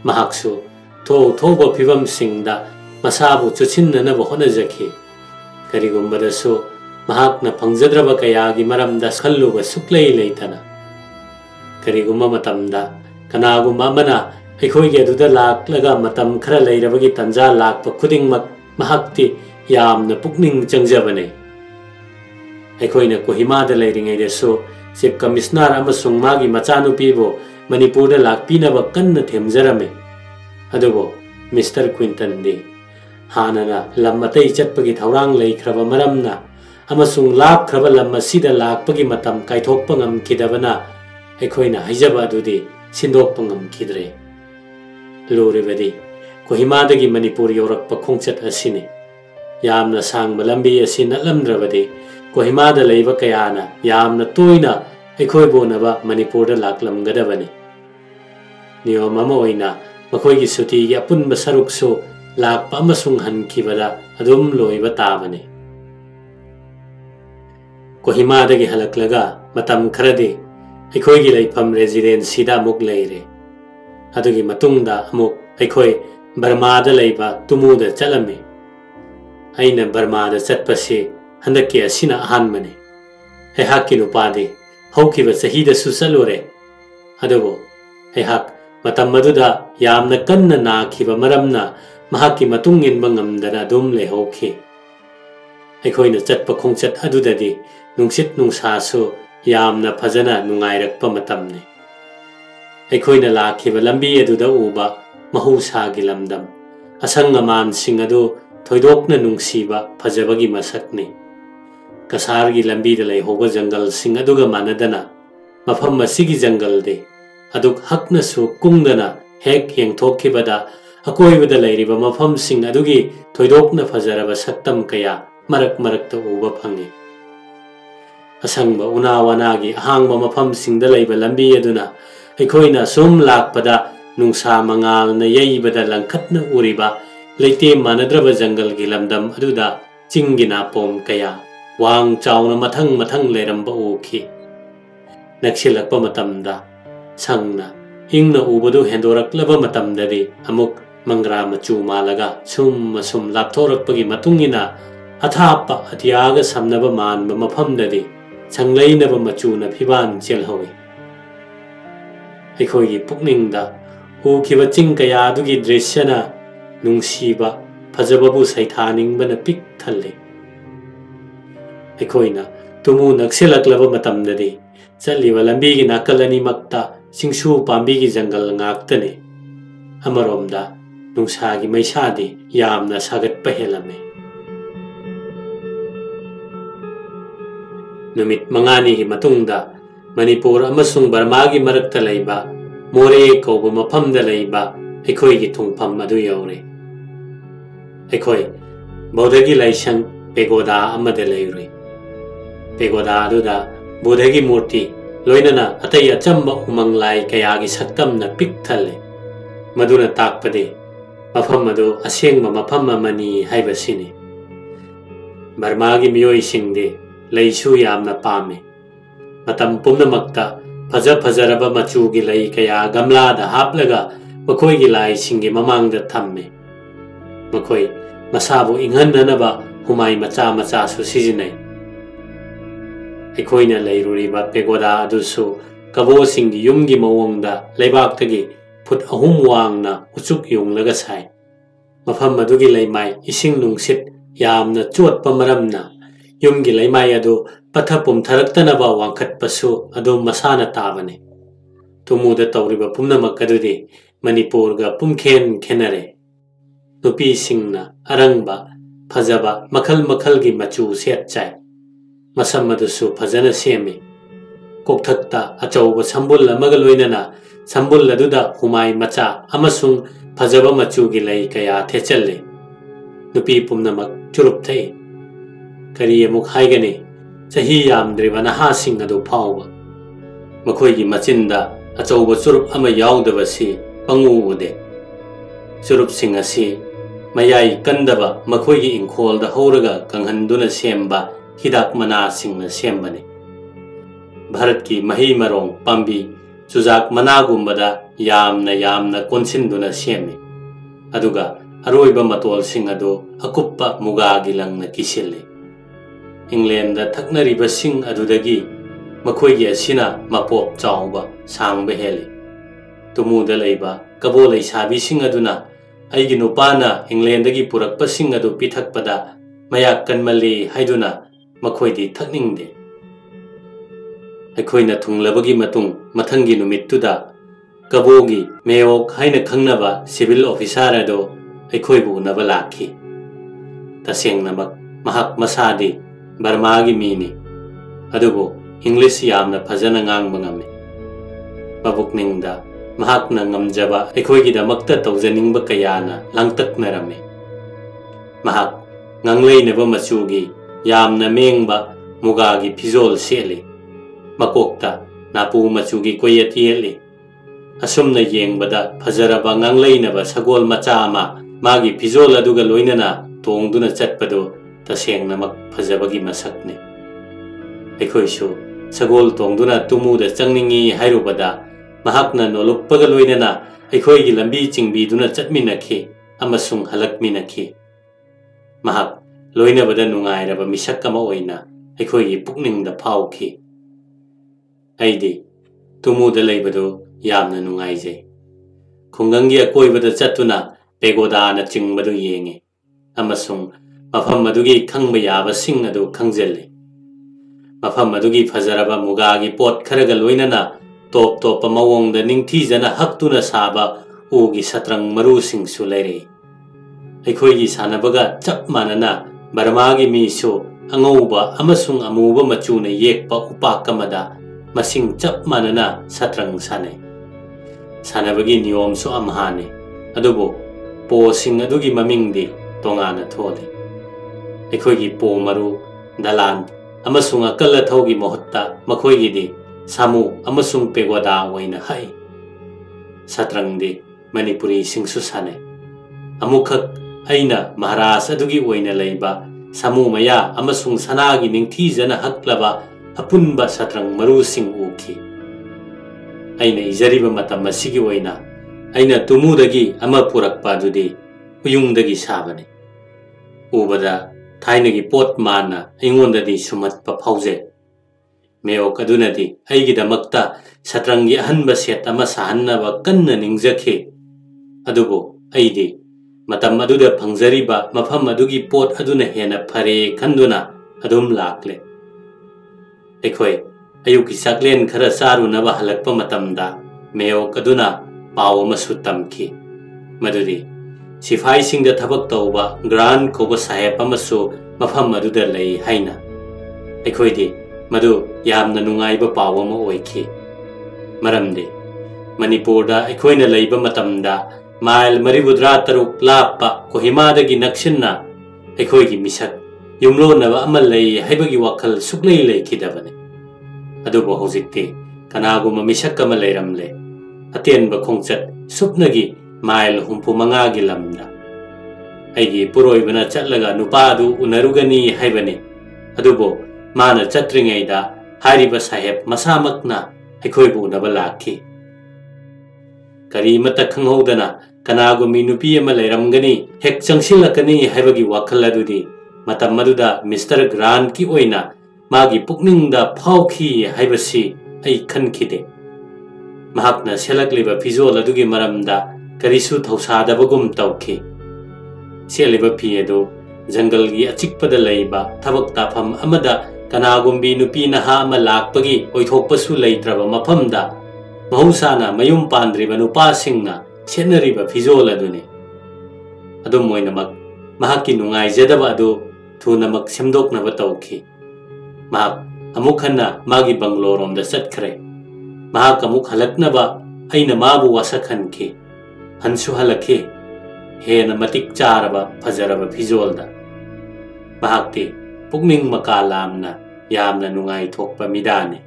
Mahaksu thoba phibam singda masabu chuchinnanaba honajaki. ꯀꯔꯤꯒꯨꯝꯕꯗꯁꯨ ꯃꯍꯥꯛꯅ ꯐꯪꯖꯗ꯭ꯔꯕ ꯀꯌꯥꯒꯤ ꯃꯔꯝꯗ ꯈꯜꯂꯨꯕ ꯁꯨꯛꯂꯩ ꯂꯩꯇꯅ ꯀꯔꯤꯒꯨꯝꯕ ꯃꯇꯝꯗ ꯀꯅꯥꯒꯨꯝꯕ ꯑꯃꯅ ꯑꯩꯈꯣꯏꯒꯤ ꯑꯗꯨꯗ ꯂꯥꯛꯂꯒ ꯃꯇꯝ ꯈꯔ ꯂꯩꯔꯕꯒꯤ ꯇꯟꯖꯥ ꯂꯥꯛꯄ ꯈꯨꯗꯤꯡꯃꯛ ꯃꯍꯥꯛꯇꯤ ꯌꯥꯝꯅ ꯄꯨꯛꯅꯤꯡ ꯆꯪꯖꯕꯅꯤ ꯑꯩꯈꯣꯏꯅ ꯀꯣꯍꯤꯃꯥꯗ ꯂꯩꯔꯤꯉꯩꯗꯁꯨ ꯆꯤꯐ ꯀꯃꯤꯁꯅꯔ ꯑꯃꯁꯨꯡ ꯃꯥꯒꯤ ꯃꯆꯥꯅꯨꯄꯤꯕꯨ ꯃꯅꯤꯄꯨꯔꯗ ꯂꯥꯛꯄꯤꯅꯕ ꯀꯟꯅ ꯊꯦꯝꯖꯔꯝꯃꯤ ꯑꯗꯨꯕꯨ ꯃꯤꯁꯇꯔ ꯀ꯭ꯋꯤꯟꯇꯟꯗꯤ ꯍꯥꯟꯅꯅ ꯂꯝ ꯑꯇꯩ ꯆꯠꯄꯒꯤ ꯊꯧꯔꯥꯡ ꯂꯩꯈ꯭ꯔꯕ ꯃꯔꯝꯅ ꯑꯃꯁꯨꯡ ꯂꯥꯞꯈ꯭ꯔꯕ ꯂꯝ ꯑꯁꯤꯗ ꯂꯥꯛꯄꯒꯤ ꯃꯇꯝ ꯀꯥꯏꯊꯣꯛꯄ ꯉꯝꯈꯤꯗꯕꯅ ꯑꯩꯈꯣꯏꯅ ꯍꯥꯏꯖꯕ ꯑꯗꯨꯗꯤ ꯁꯤꯟꯗꯣꯛꯄ ꯉꯝꯈꯤꯗ꯭ꯔꯦ ꯂꯨꯔꯤꯕꯗꯤ ꯀꯣꯍꯤꯃꯥꯗꯒꯤ ꯃꯅꯤꯄꯨꯔ ꯌꯧꯔꯛꯄ ꯈꯣꯡꯆꯠ ꯑꯁꯤꯅꯤ ꯌꯥꯝꯅ ꯁꯥꯡꯕ ꯂꯝꯕꯤ ꯑꯁꯤ ꯅꯠꯂꯝꯗ꯭ꯔꯕꯗꯤ ꯀꯣꯍꯤꯃꯥꯗ ꯂꯩꯕ ꯀꯌꯥꯅ ꯌꯥꯝꯅ ꯇꯣꯏꯅ ꯑꯩꯈꯣꯏꯕꯨ ꯎꯅꯕ ꯃꯅꯤꯄꯨꯔꯗ ꯂꯥꯛꯂꯝꯒꯗꯕꯅꯤ ꯅꯤꯌꯣꯝ ꯑꯃ ꯑꯣꯏꯅ ꯃꯈꯣꯏꯒꯤ ꯁꯨꯇꯤꯒꯤ ꯑꯄꯨꯟꯕ ꯁꯔꯨꯛꯁꯨ ꯂꯥꯛꯄ ꯑꯃꯁꯨꯡ ꯍꯟꯈꯤꯕꯗ ꯑꯗꯨꯝ ꯂꯣꯏꯕ ꯇꯥꯕꯅꯤ ꯀꯣꯍꯤꯃꯥꯗꯒꯤ ꯍꯜꯂꯛꯂꯒ ꯃꯇꯝ ꯈꯔꯗꯤ ꯑꯩꯈꯣꯏꯒꯤ ꯂꯩꯐꯝ ꯔꯦꯖꯤꯗꯦꯟꯁꯤꯗ ꯑꯃꯨꯛ ꯂꯩꯔꯦ ꯑꯗꯨꯒꯤ ꯃꯇꯨꯡꯗ ꯑꯃꯨꯛ ꯑꯩꯈꯣꯏ ꯕꯔꯃꯥꯗ ꯂꯩꯕ ꯇꯨꯃꯨꯗ ꯆꯠꯂꯝꯃꯤ ꯑꯩꯅ ꯕꯔꯃꯥꯗ ꯆꯠꯄꯁꯤ ꯍꯟꯗꯛꯀꯤ ꯑꯁꯤꯅ ꯑꯍꯥꯟꯕꯅꯤ ꯑꯩꯍꯥꯛꯀꯤ ꯅꯨꯄꯥꯗꯤ ꯍꯧꯈꯤꯕ ꯆꯍꯤꯗꯁꯨ ꯆꯠꯂꯨꯔꯦ ꯑꯗꯨꯕꯨ ꯑꯩꯍꯥꯛ ꯃꯇꯝ ꯑꯗꯨꯗ ꯌꯥꯝꯅ ꯀꯟꯅ ꯅꯥꯈꯤꯕ ꯃꯔꯝꯅ ꯃꯍꯥꯛꯀꯤ ꯃꯇꯨꯡ ꯏꯟꯕ ꯉꯝꯗꯅ ꯑꯗꯨꯝ ꯂꯩꯍꯧꯈꯤ ꯑꯩꯈꯣꯏꯅ ꯆꯠꯄ ꯈꯣꯡꯆꯠ ꯑꯗꯨꯗꯗꯤ ꯅꯨꯡꯁꯤꯠ ꯅꯨꯡꯁꯥꯁꯨ ꯌꯥꯝꯅ ꯐꯖꯅ ꯅꯨꯡꯉꯥꯏꯔꯛꯄ ꯃꯇꯝꯅꯤ ꯑꯩꯈꯣꯏꯅ ꯂꯥꯛꯈꯤꯕ ꯂꯝꯕꯤ ꯑꯗꯨꯗ ꯎꯕ ꯃꯍꯧꯁꯥꯒꯤ ꯂꯝꯗꯝ ꯑꯁꯪ ꯑꯃꯥꯟꯁꯤꯡ ꯑꯗꯨ ꯊꯣꯏꯗꯣꯛꯅ ꯅꯨꯡꯁꯤꯕ ꯐꯖꯕꯒꯤ ꯃꯁꯛꯅꯤ ꯀꯁꯥꯔꯒꯤ ꯂꯝꯕꯤꯗ ꯂꯩꯍꯧꯕ ꯖꯪꯒꯜꯁꯤꯡ ꯑꯗꯨꯒ ꯃꯥꯟꯅꯗꯅ ꯃꯐꯝ ꯑꯁꯤꯒꯤ ꯖꯪꯒꯜꯗꯤ ꯑꯗꯨꯛ ꯍꯛꯅꯁꯨ ꯀꯨꯡꯗꯅ ꯍꯦꯛ ꯌꯦꯡꯊꯣꯛꯈꯤꯕꯗ ꯑꯀꯣꯏꯕꯗ ꯂꯩꯔꯤꯕ ꯃꯐꯝꯁꯤꯡ ꯑꯗꯨꯒꯤ ꯊꯣꯏꯗꯣꯛꯅ ꯐꯖꯔꯕ ꯁꯛꯇꯝ ꯀꯌꯥ ꯃꯔꯛ ꯃꯔꯛꯇ ꯎꯕ ꯐꯪꯏ ꯑꯁꯪꯕ ꯎꯅꯥ ꯋꯥꯅꯥꯒꯤ ꯑꯍꯥꯡꯕ ꯃꯐꯝꯁꯤꯡꯗ ꯂꯩꯕ ꯂꯝꯕꯤ ꯑꯗꯨꯅ ꯑꯩꯈꯣꯏꯅ ꯁꯨꯝ ꯂꯥꯛꯄꯗ ꯅꯨꯡꯁꯥ ꯃꯉꯥꯜꯅ ꯌꯩꯕꯗ ꯂꯪꯈꯠꯅ ꯎꯔꯤꯕ ꯂꯩꯇꯦꯝ ꯃꯥꯟꯅꯗ꯭ꯔꯕ ꯖꯪꯒꯜꯒꯤ ꯂꯝꯗꯝ ꯑꯗꯨꯗ ꯆꯤꯡꯒꯤ ꯅꯥꯄꯣꯝ ꯀꯌꯥ ꯋꯥꯡ ꯆꯥꯎꯅ ꯃꯊꯪ ꯃꯊꯪ ꯂꯩꯔꯝꯕ ꯎꯈꯤ ꯅꯛꯁꯤꯜꯂꯛꯄ ꯃꯇꯝꯗ ꯁꯪꯅ ꯏꯪꯅ ꯎꯕꯗꯨ ꯍꯦꯟꯗꯣꯔꯛꯂꯕ ꯃꯇꯝꯗꯗꯤ ꯑꯃꯨꯛ ꯃꯪꯒ꯭ꯔꯥ ꯃꯆꯨ ꯃꯥꯜꯂꯒ ꯁꯨꯝ ꯂꯥꯞꯊꯣꯔꯛꯄꯒꯤ ꯃꯇꯨꯡꯏꯟꯅ ꯑꯊꯥꯞꯄ ꯑꯇꯤꯌꯥꯒ ꯁꯝꯅꯕ ꯃꯥꯟꯕ ꯃꯐꯝꯗꯗꯤ ꯁꯪꯂꯩꯅꯕ ꯃꯆꯨꯅ ꯐꯤꯕꯥꯟ ꯆꯦꯜꯍꯧꯏ ꯑꯩꯈꯣꯏꯒꯤ ꯄꯨꯛꯅꯤꯡꯗ ꯎꯈꯤꯕ ꯆꯤꯡ ꯀꯌꯥ ꯑꯗꯨꯒꯤ ꯗ꯭ꯔꯤꯁ꯭ꯌꯅ ꯅꯨꯡꯁꯤꯕ ꯐꯖꯕꯕꯨ ꯁꯩꯊꯥꯅꯤꯡꯕꯅ ꯄꯤꯛ ꯊꯜꯂꯤ ꯑꯩꯈꯣꯏꯅ ꯇꯨꯃꯨ ꯅꯛꯁꯤꯜꯂꯛꯂꯕ ꯃꯇꯝꯗꯗꯤ ꯆꯠꯂꯤꯕ ꯂꯝꯕꯤꯒꯤ ꯅꯥꯀꯜ ꯑꯅꯤꯃꯛꯇ ꯆꯤꯡꯁꯨ ꯄꯥꯝꯕꯤꯒꯤ ꯖꯪꯒꯜ ꯉꯥꯛꯇꯅꯤ ꯑꯃꯔꯣꯝꯗ ꯅꯨꯡꯁꯥꯒꯤ ꯃꯩꯁꯥꯗꯤ ꯌꯥꯝꯅ ꯁꯥꯒꯠꯄ ꯍꯦꯜꯂꯝꯃꯤ ꯅꯨꯃꯤꯠ 5ꯅꯤꯒꯤ ꯃꯇꯨꯡꯗ ꯃꯅꯤꯄꯨꯔ ꯑꯃꯁꯨꯡ ꯕꯔꯃꯥꯒꯤ ꯃꯔꯛꯇ ꯂꯩꯕ ꯃꯣꯔꯦ ꯀꯧꯕ ꯃꯐꯝꯗ ꯂꯩꯕ ꯑꯩꯈꯣꯏꯒꯤ ꯊꯨꯡꯐꯝ ꯑꯗꯨ ꯌꯧꯔꯦ ꯑꯩꯈꯣꯏ ꯕꯧꯙꯒꯤ ꯂꯥꯏꯁꯪ ꯄꯦꯒꯣꯗꯥ ꯑꯃꯗ ꯂꯩꯔꯨꯏ ꯄꯦꯒꯣꯗꯥ ꯑꯗꯨꯗ ꯕꯨꯙꯒꯤ ꯃꯨꯔꯇꯤ ꯂꯣꯏꯅꯅ ꯑꯇꯩ ꯑꯆꯝꯕ ꯎꯃꯪ ꯂꯥꯏ ꯀꯌꯥꯒꯤ ꯁꯛꯇꯝꯅ ꯄꯤꯛ ꯊꯜꯂꯤ ꯃꯗꯨꯅ ꯇꯥꯛꯄꯗꯤ ꯃꯐꯝ ꯑꯗꯨ ꯑꯁꯦꯡꯕ ꯃꯐꯝ ꯑꯃꯅꯤ ꯍꯥꯏꯕꯁꯤꯅꯤ ꯕꯔꯃꯥꯒꯤ ꯃꯤꯑꯣꯏꯁꯤꯡꯗꯤ ꯂꯩꯁꯨ ꯌꯥꯝꯅ ꯄꯥꯝꯃꯤ ꯃꯇꯝ ꯄꯨꯝꯅꯃꯛꯇ ꯐꯖꯔꯕ ꯃꯆꯨꯒꯤ ꯂꯩ ꯀꯌꯥ ꯒꯝꯂꯥꯗ ꯍꯥꯞꯂꯒ ꯃꯈꯣꯏꯒꯤ ꯂꯥꯏꯁꯤꯡꯒꯤ ꯃꯃꯥꯡꯗ ꯊꯝꯃꯤ ꯃꯈꯣꯏ ꯃꯁꯥꯕꯨ ꯏꯪꯍꯟꯅꯅꯕ ꯍꯨꯃꯥꯏ ꯃꯆꯥ ꯃꯆꯥꯁꯨ ꯁꯤꯖꯤꯟꯅꯩ ꯑꯩꯈꯣꯏꯅ ꯂꯩꯔꯨꯔꯤꯕ ꯄꯦꯒꯣꯗꯥ ꯑꯗꯨꯁꯨ ꯀꯕꯣꯁꯤꯡꯒꯤ ꯌꯨꯝꯒꯤ ꯃꯑꯣꯡꯗ ꯂꯩꯕꯥꯛꯇꯒꯤ ꯐꯨꯠ 3 ꯋꯥꯡꯅ ꯎꯆꯨꯛ ꯌꯨꯡꯂꯒ ꯁꯥꯏ ꯃꯐꯝ ꯑꯗꯨꯒꯤ ꯂꯩꯃꯥꯏ ꯏꯁꯤꯡ ꯅꯨꯡꯁꯤꯠ ꯌꯥꯝꯅ ꯆꯣꯠꯄ ꯃꯔꯝꯅ ꯌꯨꯝꯒꯤ ꯂꯩꯃꯥꯏ ꯑꯗꯨ ꯄꯠꯊ ꯄꯨꯝꯊꯔꯛꯇꯅꯕ ꯋꯥꯡꯈꯠꯄꯁꯨ ꯑꯗꯨꯝ ꯃꯁꯥꯅ ꯇꯥꯕꯅꯤ ꯇꯨꯃꯨꯗ ꯇꯧꯔꯤꯕ ꯄꯨꯝꯅꯃꯛ ꯑꯗꯨꯗꯤ ꯃꯅꯤꯄꯨꯔꯒ ꯄꯨꯝꯈꯦꯟ ꯈꯦꯟꯅꯔꯦ ꯅꯨꯄꯤꯁꯤꯡꯅ ꯑꯔꯪꯕ ꯐꯖꯕ ꯃꯈꯜ ꯃꯈꯜꯒꯤ ꯃꯆꯨ ꯁꯦꯠ ꯆꯥꯏ ꯃꯁꯝ ꯑꯗꯨꯁꯨ ꯐꯖꯅ ꯁꯦꯝꯃꯤ ꯀꯣꯛꯊꯛꯇ ꯑꯆꯧꯕ ꯁꯝꯕꯨꯜ ꯑꯃꯒ ꯂꯣꯏꯅꯅ ꯁꯝꯕꯨꯜ ꯑꯗꯨꯗ ꯍꯨꯃꯥꯏ ꯃꯆꯥ ꯑꯃꯁꯨꯡ ꯐꯖꯕ ꯃꯆꯨꯒꯤ ꯂꯩ ꯀꯌꯥ ꯊꯦꯠꯆꯜꯂꯤ ꯅꯨꯄꯤ ꯄꯨꯝꯅꯃꯛ ꯆꯨꯔꯨꯞ ꯊꯛꯏ ꯀꯔꯤ ꯑꯃꯨꯛ ꯍꯥꯏꯒꯅꯤ ꯆꯍꯤ ꯌꯥꯝꯗ꯭ꯔꯤꯕ ꯅꯍꯥꯁꯤꯡ ꯑꯗꯨ ꯐꯥꯎꯕ ꯃꯈꯣꯏꯒꯤ ꯃꯆꯤꯟꯗ ꯑꯆꯧꯕ ꯆꯨꯔꯨꯞ ꯑꯃ ꯌꯥꯎꯗꯕꯁꯤ ꯄꯪꯎ ꯎꯗꯦ ꯆꯨꯔꯨꯞꯁꯤꯡ ꯑꯁꯤ ꯃꯌꯥꯏ ꯀꯟꯗꯕ ꯃꯈꯣꯏꯒꯤ ꯏꯪꯈꯣꯜꯗ ꯍꯧꯔꯒ ꯀꯪꯍꯟꯗꯨꯅ ꯁꯦꯝꯕ ꯍꯤꯗꯥꯛ ꯃꯅꯥꯁꯤꯡꯅ ꯁꯦꯝꯕꯅꯤ ꯚꯥꯔꯠꯀꯤ ꯃꯍꯩ ꯃꯔꯣꯡ ꯄꯥꯝꯕꯤ ꯆꯨꯖꯥꯛ ꯃꯅꯥꯒꯨꯝꯕꯗ ꯌꯥꯝꯅ ꯀꯣꯟꯁꯤꯟꯗꯨꯅ ꯁꯦꯝꯃꯤ ꯑꯗꯨꯒ ꯑꯔꯣꯏꯕ ꯃꯇꯣꯜꯁꯤꯡ ꯑꯗꯨ ꯑꯀꯨꯞꯄ ꯃꯨꯒꯥꯒꯤ ꯂꯪꯅ ꯀꯤꯁꯤꯜꯂꯤ England thaknaribasing adudagi makhoi asina mapop chawba sangba heli tumuda leiba kabo leisabi sing aduna aigi nupana England dagi purakpasing adu pithakpada mayak kanmali haiduna makhoi di thakningde aikoina thunglabagi matung mathangi numittuda kabogi meyok haina khangnaba civil officer ado aikoibu naba lakhi tasengnamak mahak masadi Burmagi mini adubo English yamna phajana ngang bangame mabukningda mahakna ngamjaba aikoigi da makta tawjaningba kayana langtaknarame mahak ngangleinaba machugi yamna mengba mugagi phizol seli makokta napu machugi koyatieli asumna yengbada phajaraba ngangleinaba sagol machama magi phizol aduga loinana tongduna chatpado tasengnamak phajabagi masakne aikoisu sagol tongduna tumuda changningi hairubada mahakna noluppaga loinana aikoigi lambi chingbiduna chatminakhi amasung halakminakhi mahak loinabada nungairaba misakama oina aikoigi pukningda phauki aidi tumuda leibado yamna nungaijai khungangi akoibada chatuna pegodana chingbadu yenge amasung mafam adugi khangba yaba sing adu khangjelli mafam adugi phajaraba mugagi pot kharaga loinana top top mawongda ningthijana haktuna saba ugi satrang maru sing su leire aikoigi sanabaga chap manana Burmagi mi su angauba amasung amuba machuna yekpa upakamada masing chap manana satrang sane sanabagi niyom su amhane adubo po sing adugi mamingdi tongana tholi aikoigi po maru dalan amasung akalla thogi mohutta makhoigi di samu amasung pegoda waina hai satrangdi manipuri singsu sane amukhak aina maharaj adugi waina leiba samu maya amasung sanagi ningthijana haklaba apunba satrang maru sing uki aina ijariba matam masigi waina aina tumudagi ama purakpa dudi uyungdagi sabane ubada thainagi pot mana ingondadi sumatpa phauze meyok adunadi aigidamakta satrangi ahanba set ama sahannaba kanna ningjakhi adubo aidi matam aduda phangjariba mafam adugi pot aduna hena phare khanduna adum lakle ekhoi ayuki saklen khara sarunaba halakpa matamda meyok aduna pawama sutamki madudi Sifai sing da thabak tawba Grand Koba Saheb amasu mafam aduda lei haina aikoidi madu yamna nungaiba pawama oiki maramde Manipur da aikoina leiba matamda mail maribudra taruk lappa Kohima dagi nakshinna aikoigi misak yumlo naba amal lei haibagi wakal suklei lei kidabane adubo hojikti kanaguma misak kama leiramle atenba khongchat supnagi mail humpu mangagi lamda aigi puroibana chatlaga nupadu unarugani haibani adubo mana chatringaida hariba saheb masamakna aikoibu nabalaki karimata khanghodana kanagumi nupi ama leiramgani hek changsilakani haibagi wakhal adudi matam maduda Mr. Grant ki oina magi pukningda phauki haibasi ai khankhide mahakna selakliba phizol adugi maramda karisu thausadabagum tawki seliba piedo jungle gi achikpada leiba thabak tafam amada kanagumbi nupi naha ama lakpagi oithokpasu leitraba mafamda mahusana mayum pandriba nupa singna chenariba phizol adune adum moinamak mahaki nungai jedaba adu thunamak semdoknaba tawki mahak amukhanna magi banglorom da satkhre mahak amuk halaknaba aina mabu wasakhanki hansu halakhe hena matik charaba phajaraba phizolda mahakti pukning makalamna yamna nungai thokpa midane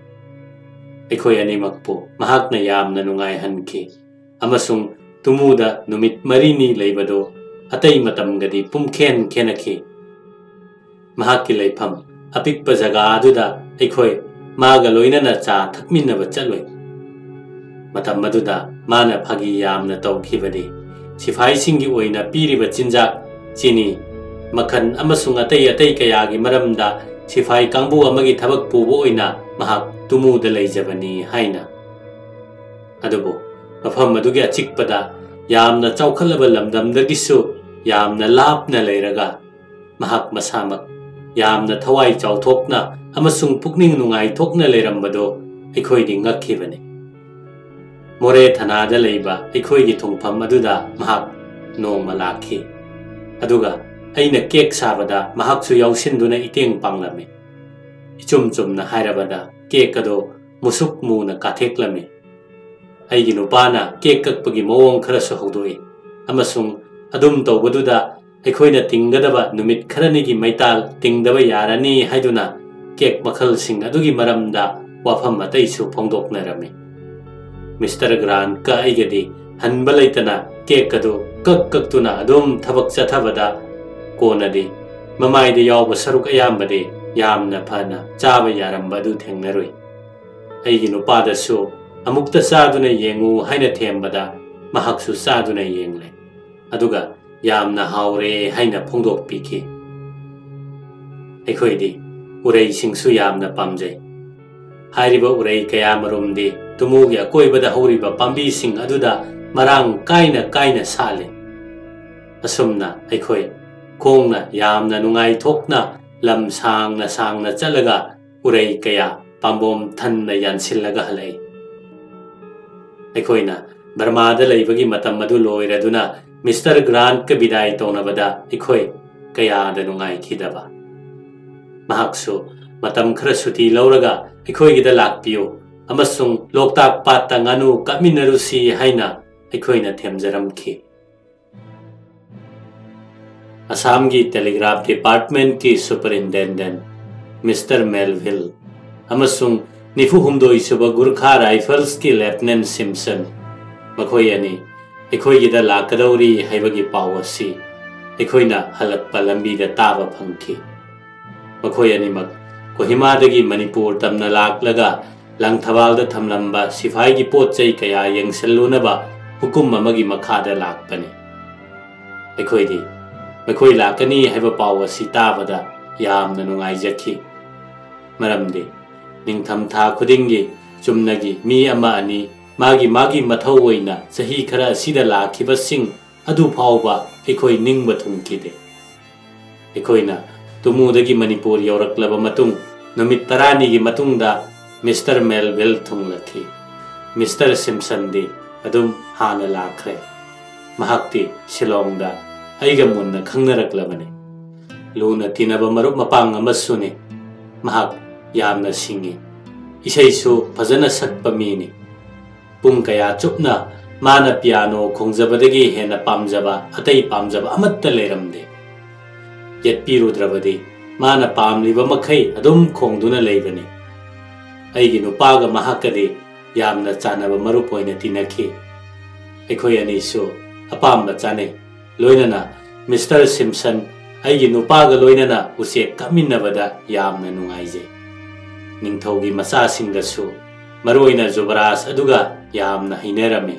ekhoi animakpo mahakna yamna nungai hanki amasung tumuda numit marini leibado atai matamgadi pumkhen khenakhi mahakki leifam apikpa jaga aduda ekhoi maga loinana cha thakminnaba chaloi matam maduda mana phagi yamna tawkhibadi sifai singi oina piriba chinjak chini makhan amasung atai kayagi maramda sifai kangbu amagi thabak pubo oina mahak tumuda leijabani haina adubo mafam adugi achikpada yamna chawkhalaba lamdamdagisu yamna lapna leiraga mahak masamak yamna thawai chawthokna amasung pukning nungai thokna leirambado aikhoidi ngakhibani more thanada leiba aikhoigi thungpham aduda mahak nongma lakhi aduga aina kek sabada mahaksu yausinduna iteng panglami ichum chumna hairabada kek ado musuk muna katheklami aigi nupana kek kakpagi mawong khara su hodoi amasung adum tawbaduda aikhoina tinggadaba numit kharanigi maital tingdaba yarani haiduna kek makhal sing adugi maramda wafam atai su phongdoknarami Mr. Grant ka aigadi hanba leitana kek ado kaktuna adum thabak chathabada konadi mamaida yawba saruk ayambade yamna phana chaba yaramba du thengnaroi aigi nupadasu amukta saduna yengu haina thembada mahaksu saduna yengle aduga yamna haure haina phongdok piki aikhoidi urei singsu yamna pamjai hairiba urei kayamarumdi tumugi akoibada horiba pambi sing aduda marang kaina sale asumna aikhoi kongna yamna nungai thokna lam sangna chalaga urei kaya pambom thanna yansillaga halai aikhoina Burmada leibagi matam adu loiraduna Mr. Grant ka bidai tonabada aikhoi kaya da nungai khidaba mahaksu matam khara suti lauraga aikhoi gida lakpiyo amasung loktak patta nganu kaminarusi haina aikhoina themjaramkhi Assam ki Telegraph Department ki Superintendent Mr. Melville amasung nifu humdoi suba Gurkha Rifles ki Lieutenant Simpson makoyani aikoi gida lakadauri haibagi pawasi aikoina halakpa lambi da taba phangki makoyani mak Kohima dagi Manipur tamna laklaga langthawal da thamlamba sifai gi potchai kaya yengselunaba hukum amagi makhada lakpani aikoidi makoi lakani haiba pawasi tabada yamna nungai jakhi maramdi ningtham tha khudingi chumnagi mi ama ani magi mathau oina sahi khara sida lakhiba sing adu phawba aikoi ningba thungkide aikoina tumudagi Manipur yoraklaba matung numit tarani gi matungda Mr. Melville thunglakhi Mr. Simpson di adum hana lakhre mahakti Shillongda aiga munna khangnaraklabani luna tinaba marup mapang amasune mahak yamna singi isaisu phajana sakpa mini pung kaya chupna mana piano khongjabadagi hena pamjaba atai pamjaba amatta leramde yetpirudrabadi mana pamliba makhai adum khongduna leibani aigi nupaga mahakadi yamna chanaba marupoina tinakhi aikoi ani su apamba chane loinana Mr. Simpson aigi nupaga loinana use kaminabada yamna nungaije ningthaugi macha singdasu maroina Jobras aduga yamna hinerame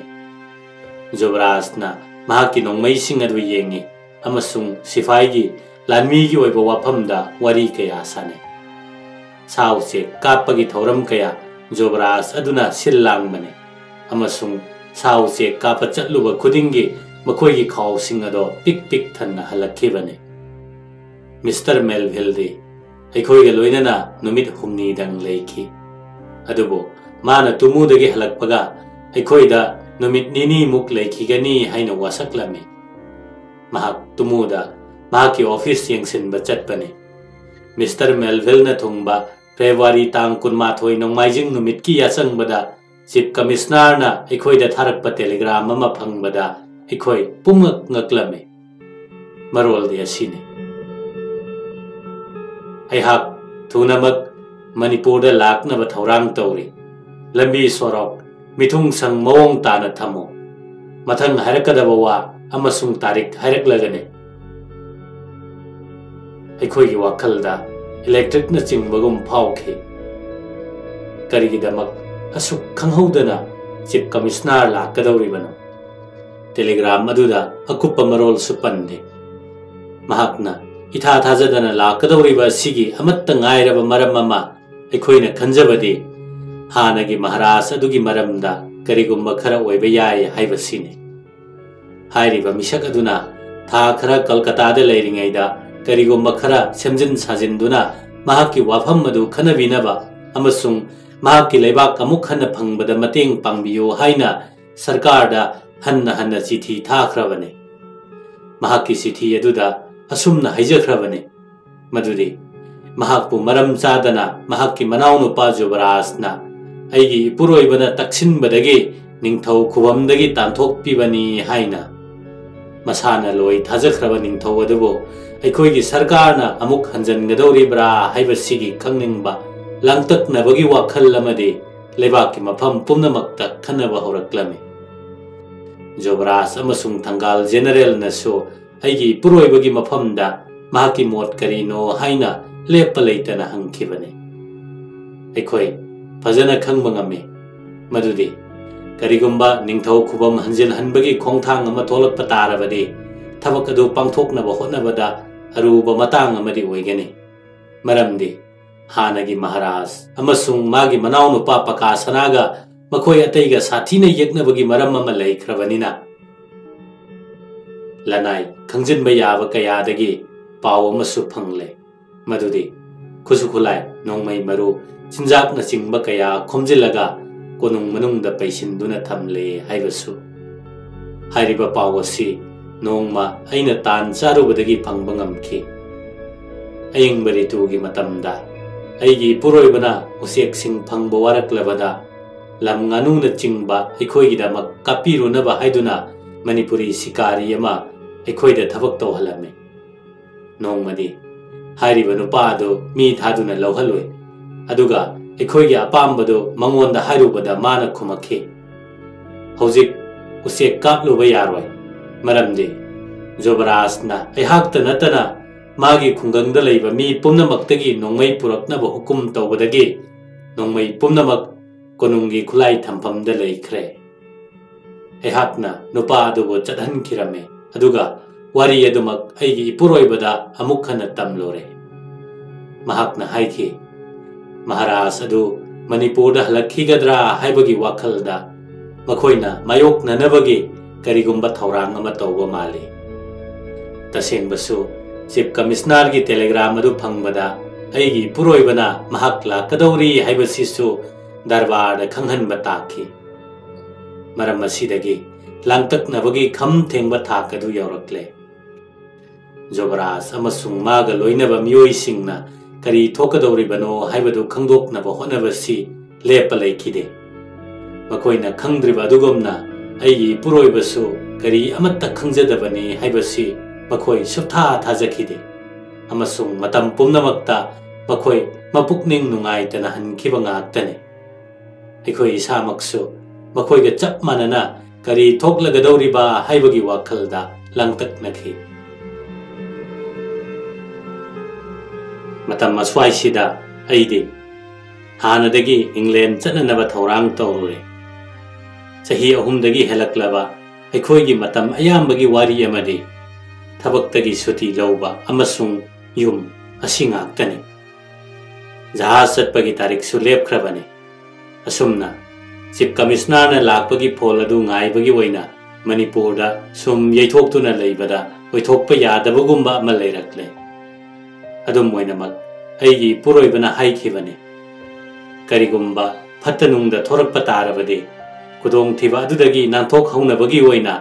Jobras na mahaki nongmai sing adu yengi amasung sifai gi lanmi gi oiba waphamda wari kaya sane sauche kapagi thoram kaya Jobras aduna sillang mane amasung sauche kapa chatluba khudingi makhoi gi khaw sing ado pik thanna halakhibane Mr. Melville di aikoi ga loinana numit humni dang leikhi adubo mana tumudagi halakpaga aikoida numit nini muk leikhigani haina wasaklami mahak tumuda mahaki office yengsinba chatpani Mr. Melville na thungba February tang kunmathoi nongmaijing numit ki yasangbada Chief Commissioner na aikoida tharakpa telegram ama phangbada aikoi pumngak ngaklami marol de asine aihak thunamak Manipur da laknaba thaurang tawri lambi sorok mithung sang mawong tana thamo mathang harakadaba wa amasung tarik haraklagane aikoi gi wakhalda electric na chingbagum phawkhi karigidamak asuk khanghaudana Chief Commissioner lakadawribana telegram aduda akupa marol supande mahakna ꯏꯊꯥ ꯊꯥꯖꯗꯅ ꯂꯥꯛꯀꯗꯧꯔꯤꯕ ꯑꯁꯤꯒꯤ ꯑꯃꯠꯇ ꯉꯥꯏꯔꯕ ꯃꯔꯝ ꯑꯃ ꯑꯩꯈꯣꯏꯅ ꯈꯟꯖꯕꯗꯤ ꯍꯥꯟꯅꯒꯤ ꯃꯍꯥꯔꯥꯖ ꯑꯗꯨꯒꯤ ꯃꯔꯝꯗ ꯀꯔꯤꯒꯨꯝꯕ ꯈꯔ ꯑꯣꯏꯕ ꯌꯥꯏ ꯍꯥꯏꯕꯁꯤꯅꯤ꯫ ꯍꯥꯏꯔꯤꯕ ꯃꯤꯁꯛ ꯑꯗꯨꯅ ꯊꯥ ꯈꯔ ꯀꯜꯀꯇꯥꯗ ꯂꯩꯔꯤꯉꯩꯗ ꯀꯔꯤꯒꯨꯝꯕ ꯈꯔ ꯁꯦꯝꯖꯤꯟ ꯁꯥꯖꯤꯟꯗꯨꯅ ꯃꯍꯥꯛꯀꯤ ꯋꯥꯐꯝ ꯑꯗꯨ ꯈꯟꯅꯕꯤꯅꯕ ꯑꯃꯁꯨꯡ ꯃꯍꯥꯛꯀꯤ ꯂꯩꯕꯥꯛ ꯑꯃꯨꯛ ꯍꯟꯅ ꯐꯪꯕꯗ ꯃꯇꯦꯡ ꯄꯥꯡꯕꯤꯌꯨ ꯍꯥꯏꯅ ꯁꯔꯀꯥꯔꯗ ꯍꯟꯅ ꯍꯟꯅ ꯆꯤꯊꯤ ꯊꯥꯈ꯭ꯔꯕꯅꯤ꯫ ꯃꯍꯥꯛꯀꯤ ꯆꯤꯊꯤ ꯑꯗꯨꯗ ꯑꯁꯨꯝꯅ ꯍꯥꯏꯖꯈ꯭ꯔꯕꯅꯤ ꯃꯗꯨꯗꯤ ꯃꯍꯥꯛꯄꯨ ꯃꯔꯝ ꯆꯥꯗꯅ ꯃꯍꯥꯛꯀꯤ ꯃꯅꯥꯎꯅꯨꯄꯥ ꯖꯨꯕꯔꯥꯖꯅ ꯑꯩꯒꯤ ꯏꯄꯨꯔꯣꯏꯕꯅ ꯇꯛꯁꯤꯟꯕꯗꯒꯤ ꯅꯤꯡꯊꯧ ꯈꯨꯕꯝꯗꯒꯤ ꯇꯥꯟꯊꯣꯛꯄꯤꯕꯅꯤ ꯍꯥꯏꯅ꯫ ꯃꯁꯥꯅ ꯂꯣꯏ ꯊꯥꯖꯈ꯭ꯔꯕ ꯅꯤꯡꯊꯧ ꯑꯗꯨꯕꯨ ꯑꯩꯈꯣꯏꯒꯤ ꯁꯔꯀꯥꯔꯅ ꯑꯃꯨꯛ ꯍꯟꯖꯟꯒꯗꯧꯔꯤꯕ꯭ꯔꯥ ꯍꯥꯏꯕꯁꯤꯒꯤ ꯈꯪꯅꯤꯡꯕ ꯂꯥꯡꯇꯛꯅꯕꯒꯤ ꯋꯥꯈꯜ ꯑꯃꯗꯤ ꯂꯩꯕꯥꯛꯀꯤ ꯃꯐꯝ ꯄꯨꯝꯅꯃꯛꯇ ꯈꯟꯅꯕ ꯍꯧꯔꯛꯂꯝꯃꯤ꯫ ꯖꯨꯕꯔꯥꯖ ꯑꯃꯁꯨꯡ ꯊꯪꯒꯥꯜ ꯖꯦꯅꯔꯦꯜꯅꯁꯨ ꯑꯩꯒꯤ ꯏꯄꯨꯔꯣꯏꯕꯒꯤ ꯃꯐꯝꯗ ꯃꯍꯥꯛꯀꯤ ꯃꯣꯠ ꯀꯔꯤꯅꯣ ꯍꯥꯏꯅ ꯂꯦꯞꯄ ꯂꯩꯇꯅ ꯍꯪꯈꯤꯕꯅꯤ꯫ ꯑꯩꯈꯣꯏ ꯐꯖꯅ ꯈꯪꯕ ꯉꯝꯃꯤ ꯃꯗꯨꯗꯤ ꯀꯔꯤꯒꯨꯝꯕ ꯅꯤꯡꯊꯧ ꯈꯨꯕꯝ ꯍꯟꯖꯤꯜꯍꯟꯕꯒꯤ ꯈꯣꯡꯊꯥꯡ ꯑꯃ ꯊꯣꯛꯂꯛꯄ ꯇꯥꯔꯕꯗꯤ ꯊꯕꯛ ꯑꯗꯨ ꯄꯥꯡꯊꯣꯛꯅꯕ ꯍꯣꯠꯅꯕꯗ ꯑꯔꯨꯕ ꯃꯇꯥꯡ ꯑꯃꯗꯤ ꯑꯣꯏꯒꯅꯤ꯫ ꯃꯔꯝꯗꯤ ꯍꯥꯟꯅꯒꯤ ꯃꯍꯥꯔꯥꯖ ꯑꯃꯁꯨꯡ ꯃꯥꯒꯤ ꯃꯅꯥꯎꯅꯨꯄꯥ ꯄꯀꯥ ꯁꯅꯥꯒ ꯃꯈꯣꯏ ꯑꯇꯩꯒ ꯁꯥꯊꯤꯅ ꯌꯦꯛꯅꯕꯒꯤ ꯃꯔꯝ ꯑꯃ ꯂꯩꯈ꯭ꯔꯕꯅꯤꯅ꯫ ꯂꯅꯥꯏ ꯈꯪꯖꯤꯟꯕ ꯌꯥꯕ ꯀꯌꯥꯗꯒꯤ ꯄꯥꯎ ꯑꯃꯁꯨ ꯐꯪꯂꯦ ꯃꯗꯨꯗꯤ ꯈꯨꯠꯁꯨ ꯈꯨꯠꯂꯥꯏ ꯅꯣꯡꯃꯩ ꯃꯔꯨ ꯆꯤꯟꯖꯥꯛꯅꯆꯤꯡꯕ ꯀꯌꯥ ꯈꯣꯝꯖꯤꯜꯂꯒ ꯀꯣꯅꯨꯡ ꯃꯅꯨꯡꯗ ꯄꯩꯁꯤꯟꯗꯨꯅ ꯊꯝꯂꯦ ꯍꯥꯏꯕꯁꯨ꯫ ꯍꯥꯏꯔꯤꯕ ꯄꯥꯎ ꯑꯁꯤ ꯅꯣꯡꯃ ꯑꯩꯅ ꯇꯥꯟ ꯆꯥꯔꯨꯕꯗꯒꯤ ꯐꯪꯕ ꯉꯝꯈꯤ꯫ ꯑꯏꯪꯕ ꯔꯤꯇꯨꯒꯤ ꯃꯇꯝꯗ ꯑꯩꯒꯤ ꯏꯄꯨꯔꯣꯏꯕꯅ ꯎꯆꯦꯛꯁꯤꯡ ꯐꯪꯕ ꯋꯥꯔꯛꯂꯕꯗ ꯂꯝ ꯉꯥꯅꯨꯅ ꯆꯤꯡꯕ ꯑꯩꯈꯣꯏꯒꯤꯗꯃꯛ ꯀꯥꯞꯄꯤꯔꯨꯅꯕ ꯍꯥꯏꯗꯨꯅ ꯃꯅꯤꯄꯨꯔꯤ ꯁꯤꯀꯥꯔꯤ ꯑꯃ ꯑꯩꯈꯣꯏꯗ ꯊꯕꯛ ꯇꯧꯍꯜꯂꯝꯃꯤ꯫ ꯅꯣꯡꯃꯗꯤ ꯍꯥꯏꯔꯤꯕ ꯅꯨꯄꯥ ꯑꯗꯨ ꯃꯤ ꯊꯥꯗꯨꯅ ꯂꯧꯍꯜꯂꯨꯏ ꯑꯗꯨꯒ ꯑꯩꯈꯣꯏꯒꯤ ꯑꯄꯥꯝꯕꯗꯨ ꯃꯉꯣꯟꯗ ꯍꯥꯏꯔꯨꯕꯗ ꯃꯥꯅ ꯈꯨꯃꯛꯈꯤ, ꯍꯧꯖꯤꯛ ꯎꯆꯦꯛ ꯀꯥꯞꯂꯨꯕ ꯌꯥꯔꯣꯏ ꯃꯔꯝꯗꯤ ꯖꯨꯕꯔꯥꯖꯅ ꯑꯩꯍꯥꯛꯇ ꯅꯠꯇꯅ ꯃꯥꯒꯤ ꯈꯨꯡꯒꯪꯗ ꯂꯩꯕ ꯃꯤ ꯄꯨꯝꯅꯃꯛꯇꯒꯤ ꯅꯣꯡꯃꯩ ꯄꯨꯔꯛꯅꯕ ꯍꯨꯀꯨꯝ ꯇꯧꯕꯗꯒꯤ ꯅꯣꯡꯃꯩ ꯄꯨꯝꯅꯃꯛ ꯀꯣꯅꯨꯡꯒꯤ ꯈꯨꯠꯂꯥꯏ ꯊꯝꯐꯝꯗ ꯂꯩꯈ꯭ꯔꯦ꯫ ꯑꯩꯍꯥꯛꯅ ꯅꯨꯄꯥ ꯑꯗꯨꯕꯨ ꯆꯠꯍꯟꯈꯤꯔꯝꯃꯤ ꯑꯗꯨꯒ ꯋꯥꯔꯤ ꯑꯗꯨꯃꯛ ꯑꯩꯒꯤ ꯏꯄꯨꯔꯣꯏꯕꯗ ꯑꯃꯨꯛ ꯍꯟꯅ ꯇꯝꯂꯨꯔꯦ꯫ ꯃꯍꯥꯛꯅ ꯍꯥꯏꯈꯤ ꯃꯍꯥꯔꯥꯖ ꯑꯗꯨ ꯃꯅꯤꯄꯨꯔꯗ ꯍꯜꯂꯛꯈꯤꯒꯗ꯭ꯔꯥ ꯍꯥꯏꯕꯒꯤ ꯋꯥꯈꯜꯗ ꯃꯈꯣꯏꯅ ꯃꯥꯌꯣꯛꯅꯅꯕꯒꯤ ꯀꯔꯤꯒꯨꯝꯕ ꯊꯧꯔꯥꯡ ꯑꯃ ꯇꯧꯕ ꯃꯥꯜꯂꯤ꯫ ꯇꯁꯦꯡꯕꯁꯨ ꯆꯤꯐ ꯀꯃꯤꯁꯅꯔꯒꯤ ꯇꯦꯂꯤꯒ꯭ꯔꯥꯝ ꯑꯗꯨ ꯐꯪꯕꯗ ꯑꯩꯒꯤ ꯏꯄꯨꯔꯣꯏꯕꯅ ꯃꯍꯥꯛ ꯂꯥꯛꯀꯗꯧꯔꯤ ꯍꯥꯏꯕꯁꯤꯁꯨ ꯗꯔꯕꯥꯔꯗ ꯈꯪꯍꯟꯕ ꯇꯥꯈꯤ꯫ ꯃꯔꯝ ꯑꯁꯤꯗꯒꯤ ꯂꯥꯡꯇꯛꯅꯕꯒꯤ ꯈꯝ ꯊꯦꯡꯕ ꯊꯥꯛ ꯑꯗꯨ ꯌꯧꯔꯛꯂꯦ꯫ ꯖꯨꯕꯔꯥꯖ ꯑꯃꯁꯨꯡ ꯃꯥꯒ ꯂꯣꯏꯅꯕ ꯃꯤꯑꯣꯏꯁꯤꯡꯅ ꯀꯔꯤ ꯊꯣꯛꯀꯗꯧꯔꯤꯕꯅꯣ ꯍꯥꯏꯕꯗꯨ ꯈꯪꯗꯣꯛꯅꯕ ꯍꯣꯠꯅꯕꯁꯤ ꯂꯦꯞꯄ ꯂꯩꯈꯤꯗꯦ꯫ ꯃꯈꯣꯏꯅ ꯈꯪꯗ꯭ꯔꯤꯕ ꯑꯗꯨꯒꯨꯝꯅ ꯑꯩꯒꯤ ꯏꯄꯨꯔꯣꯏꯕꯁꯨ ꯀꯔꯤ ꯑꯃꯠꯇ ꯈꯪꯖꯗꯕꯅꯤ ꯍꯥꯏꯕꯁꯤ ꯃꯈꯣꯏ ꯁꯨꯛꯊꯥ ꯊꯥꯖꯈꯤꯗꯦ ꯑꯃꯁꯨꯡ ꯃꯇꯝ ꯄꯨꯝꯅꯃꯛꯇ ꯃꯈꯣꯏ ꯃꯄꯨꯛꯅꯤꯡ ꯅꯨꯡꯉꯥꯏꯇꯅ ꯍꯟꯈꯤꯕ ꯉꯥꯛꯇꯅꯤ꯫ ꯑꯩꯈꯣꯏ ꯏꯁꯥꯃꯛꯁꯨ ꯃꯈꯣꯏꯒ ꯆꯞ ꯃꯥꯟꯅꯅ ꯀꯔꯤ ꯊꯣꯛꯂꯒꯗꯧꯔꯤꯕ ꯍꯥꯏꯕꯒꯤ ꯋꯥꯈꯜꯗ ꯂꯥꯡꯇꯛꯅꯈꯤ꯫ ꯃꯇꯝ ꯑꯁ꯭ꯋꯥꯏꯁꯤꯗ ꯑꯩꯗꯤ ꯍꯥꯟꯅꯗꯒꯤ ꯏꯪꯂꯦꯟ ꯆꯠꯅꯅꯕ ꯊꯧꯔꯥꯡ ꯇꯧꯔꯨꯔꯦ꯫ ꯆꯍꯤ 3ꯗꯒꯤ ꯍꯦꯜꯂꯛꯂꯕ ꯑꯩꯈꯣꯏꯒꯤ ꯃꯇꯝ ꯑꯌꯥꯝꯕꯒꯤ ꯋꯥꯔꯤ ꯑꯃꯗꯤ ꯊꯕꯛꯇꯒꯤ ꯁꯨꯇꯤ ꯂꯧꯕ ꯑꯃꯁꯨꯡ ꯌꯨꯝ ꯑꯁꯤ ꯉꯥꯛꯇꯅꯤ꯫ ꯖꯍꯥꯖ ꯆꯠꯄꯒꯤ ꯇꯥꯔꯤꯛꯁꯨ ꯂꯦꯞꯈ꯭ꯔꯕꯅꯤ꯫ ꯑꯁꯨꯝꯅ ꯆꯤꯐ ꯀꯃꯤꯁꯅꯔꯅ ꯂꯥꯛꯄꯒꯤ ꯐꯣꯜ ꯑꯗꯨ ꯉꯥꯏꯕꯒꯤ ꯑꯣꯏꯅ ꯃꯅꯤꯄꯨꯔꯗ ꯁꯨꯝ ꯌꯩꯊꯣꯛꯇꯨꯅ ꯂꯩꯕꯗ ꯑꯣꯏꯊꯣꯛꯄ ꯌꯥꯗꯕꯒꯨꯝꯕ ꯑꯃ ꯂꯩꯔꯛꯂꯦ꯫ ꯑꯗꯨꯝ ꯑꯣꯏꯅꯃꯛ ꯑꯩꯒꯤ ꯏꯄꯨꯔꯣꯏꯕꯅ ꯍꯥꯏꯈꯤꯕꯅꯤ ꯀꯔꯤꯒꯨꯝꯕ ꯐꯠꯇ ꯅꯨꯡꯗ ꯊꯣꯔꯛꯄ ꯇꯥꯔꯕꯗꯤ ꯈꯨꯗꯣꯡꯊꯤꯕ ꯑꯗꯨꯗꯒꯤ ꯅꯥꯟꯊꯣꯛꯍꯧꯅꯕꯒꯤ ꯑꯣꯏꯅ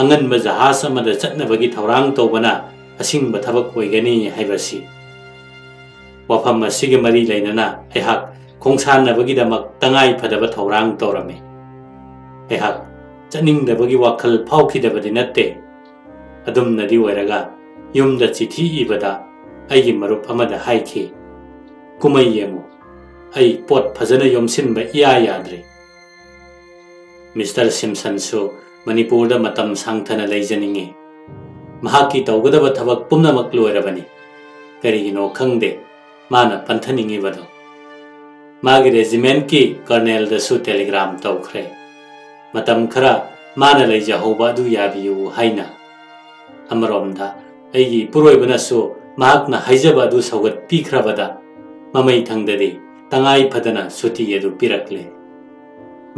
ꯑꯉꯟꯕ ꯖꯍꯥꯖ ꯑꯃꯗ ꯆꯠꯅꯕꯒꯤ ꯊꯧꯔꯥꯡ ꯇꯧꯕꯅ ꯑꯁꯤꯡꯕ ꯊꯕꯛ ꯑꯣꯏꯒꯅꯤ ꯍꯥꯏꯕꯁꯤ꯫ ꯋꯥꯐꯝ ꯑꯁꯤꯒ ꯃꯔꯤ ꯂꯩꯅꯅ ꯑꯩꯍꯥꯛ ꯈꯣꯡꯁꯥꯟꯅꯕꯒꯤꯗꯃꯛ ꯇꯉꯥꯏ ꯐꯗꯕ ꯊꯧꯔꯥꯡ ꯇꯧꯔꯝꯃꯤ꯫ ꯑꯩꯍꯥꯛ ꯆꯠꯅꯤꯡꯗꯕꯒꯤ ꯋꯥꯈꯜ ꯐꯥꯎꯈꯤꯗꯕꯗꯤ ꯅꯠꯇꯦ꯫ ꯑꯗꯨꯝꯅꯗꯤ ꯑꯣꯏꯔꯒ ꯌꯨꯝꯗ ꯆꯤꯊꯤ ꯏꯕꯗ ꯑꯩꯒꯤ ꯃꯔꯨꯞ ꯑꯃꯗ ꯍꯥꯏꯈꯤ, ꯀꯨꯝꯍꯩ ꯌꯦꯡꯉꯨ, ꯑꯩ ꯄꯣꯠ ꯐꯖꯅ ꯌꯣꯝꯁꯤꯟꯕ ꯏꯌꯥ ꯌꯥꯗ꯭ꯔꯦ꯫ ꯃꯤꯁꯇꯔ ꯁꯤꯝꯁꯟꯁꯨ ꯃꯅꯤꯄꯨꯔꯗ ꯃꯇꯝ ꯁꯥꯡꯊꯅ ꯂꯩꯖꯅꯤꯡꯉꯤ꯫ ꯃꯍꯥꯛꯀꯤ ꯇꯧꯒꯗꯕ ꯊꯕꯛ ꯄꯨꯝꯅꯃꯛ ꯂꯣꯏꯔꯕꯅꯤ꯫ ꯀꯔꯤꯒꯤꯅꯣ ꯈꯪꯗꯦ ꯃꯥꯅ ꯄꯟꯊꯅꯤꯡꯉꯤꯕꯗꯣ꯫ ꯃꯥꯒꯤ ꯔꯦꯖꯤꯃꯦꯟꯠꯀꯤ ꯀꯔꯅꯦꯜꯗꯁꯨ ꯇꯦꯂꯤꯒ꯭ꯔꯥꯝ ꯇꯧꯈ꯭ꯔꯦ ꯃꯇꯝ ꯈꯔ ꯃꯥꯅ ꯂꯩꯖꯍꯧꯕ ꯑꯗꯨ ꯌꯥꯕꯤꯌꯨ ꯍꯥꯏꯅ꯫ ꯑꯃꯔꯣꯝꯗ ꯑꯩꯒꯤ ꯏꯄꯨꯔꯣꯏꯕꯅꯁꯨ mahakna haijaba adu saugat pikhrabada mamai thangdadi tangai phadana suti adu pirakle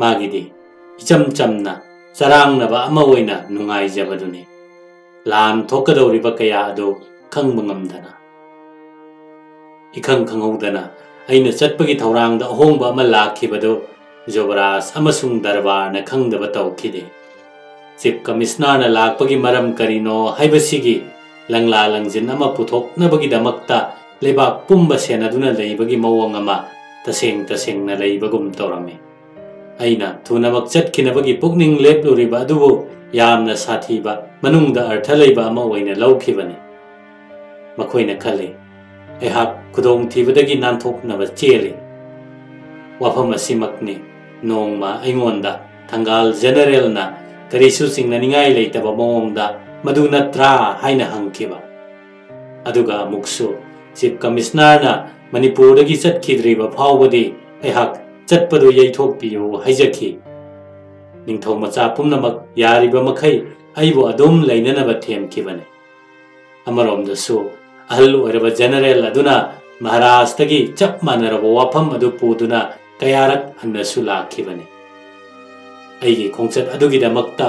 magidi icham chamna charangnaba ama oina nungai jabaduni lam thokadawriba kaya adu khangba ngamdana ikhang khanghodana aina chatpagi thaurangda ahongba ama lakhibadu Jobaras amasung darbar na khangdaba tawkhide Chief Commissioner na lakpagi maram karino haibasigi langla langjin ama puthoknabagi damakta lebak pumba senaduna leibagi mawang ama taseng na leibagum tawrame aina thunamak chatkinabagi pukning lepluriba adubu yamna sathiba manungda artha leiba ama oina lawkhibani makoina khale ehak khudong thibadagi nanthoknaba chele wafam asimakni nongma aingonda thangal general na karisu singna ningai leitaba mongda madu natra haina hangkiba aduga muksu Chief Commissioner na Manipur dagi chatkidriba phawbadi ehak chatpadu yaithokpiyo haijaki ningthau macha pumnamak yariba makhai aibo adum leinanaba themkibane amarom su ahal oiraba general aduna Maharashtagi chap manaraba wafam adu puduna kayarak hannasu lakhibane aigi khongchat adugi damakta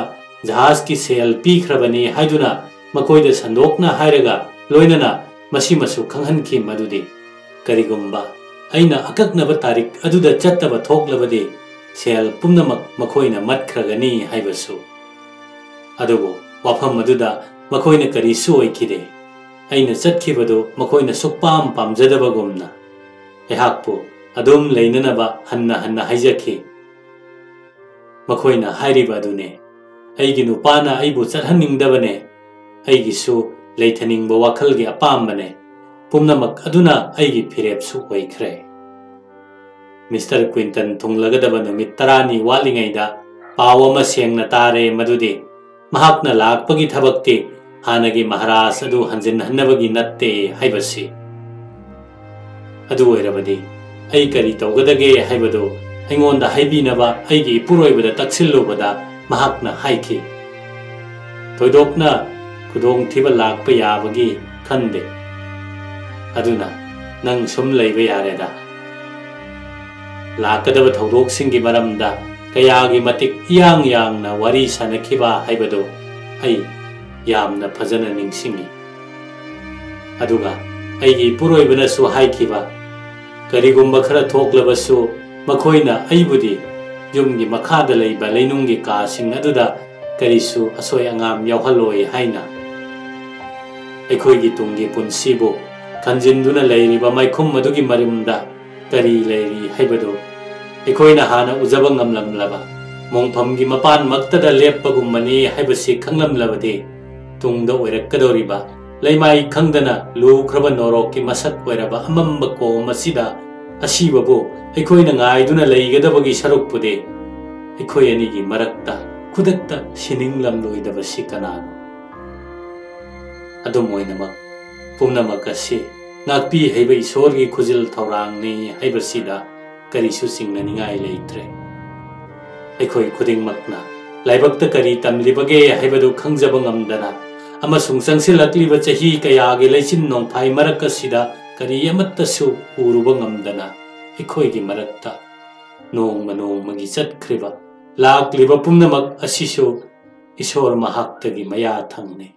jahaz ki sel pikhrabani haiduna makoida sandokna hairaga loinana masimasu khanghanki madudi karigumba aina akaknaba tarik aduda chattaba thoklabadi sel pumnamak makoina matkragani haibasu adugo wafam aduda makoina karisu oikide aina chatkibadu makoina sukpam pamjadabagumna ehakpu adum leinanaba hanna haijaki makoina hairiba adune aigi nupana aibu chathaningdabane aigisu leithaningba wakhalgi apambane pumnamak aduna aigi phirepsu oikhre Mr. Quinton thunglagadaba numit 10 walingaida pawama sengna tare madudi mahakna lakpagi thabakti hanagi Maharaj adu hanjin hannabagi natte haibasi adu oirabadi ai kari tawgadage haibado aingonda haibinaba aigi puroibada taksilubada mahakna haiki thoidokna khudong thiba lakpa yabagi khande aduna nang sum leiba yareda lakadaba thodok singi maramda kayagi matik yang na wari sanakhiba haibado ai yamna phajana ningsingi aduga aigi puroibana su haikiba karigumba khara thoklabasu makoina aibudi yumgi makhada leiba leinunggi ka sing aduda karisu asoi angam yauhaloi haina aikhoigi tungi punsibu kanjinduna leiriba maikhum madugi marimda kari leiri haibadu aikhoina hana ujaba ngamlamlaba mongphamgi mapan maktada leppagumani haibasi khanglamlabadi tungda oirakadoriba leimai khangdana lukraba norokki masak oiraba amamba ko masida asibabu aikhoina ngaiduna leigadabagi sarukpude aikoi anigi marakta khudakta sininglamloidabasi kanano adum oinamak pumnamak asi ngakpi heiba isorgi khujil thaurangni haibasida karisu singnaningai leitre aikoi khudingmakna laibakta kari tamlibage haibadu khangjaba ngamdana amasung sangsilakliba chahi kayagi leisin nongphai marakasida kari amattasu uruba ngamdana aikhoigi marakta nongmagi chatkriba lakliba pumnamak asisu isor mahaktagi maya thangne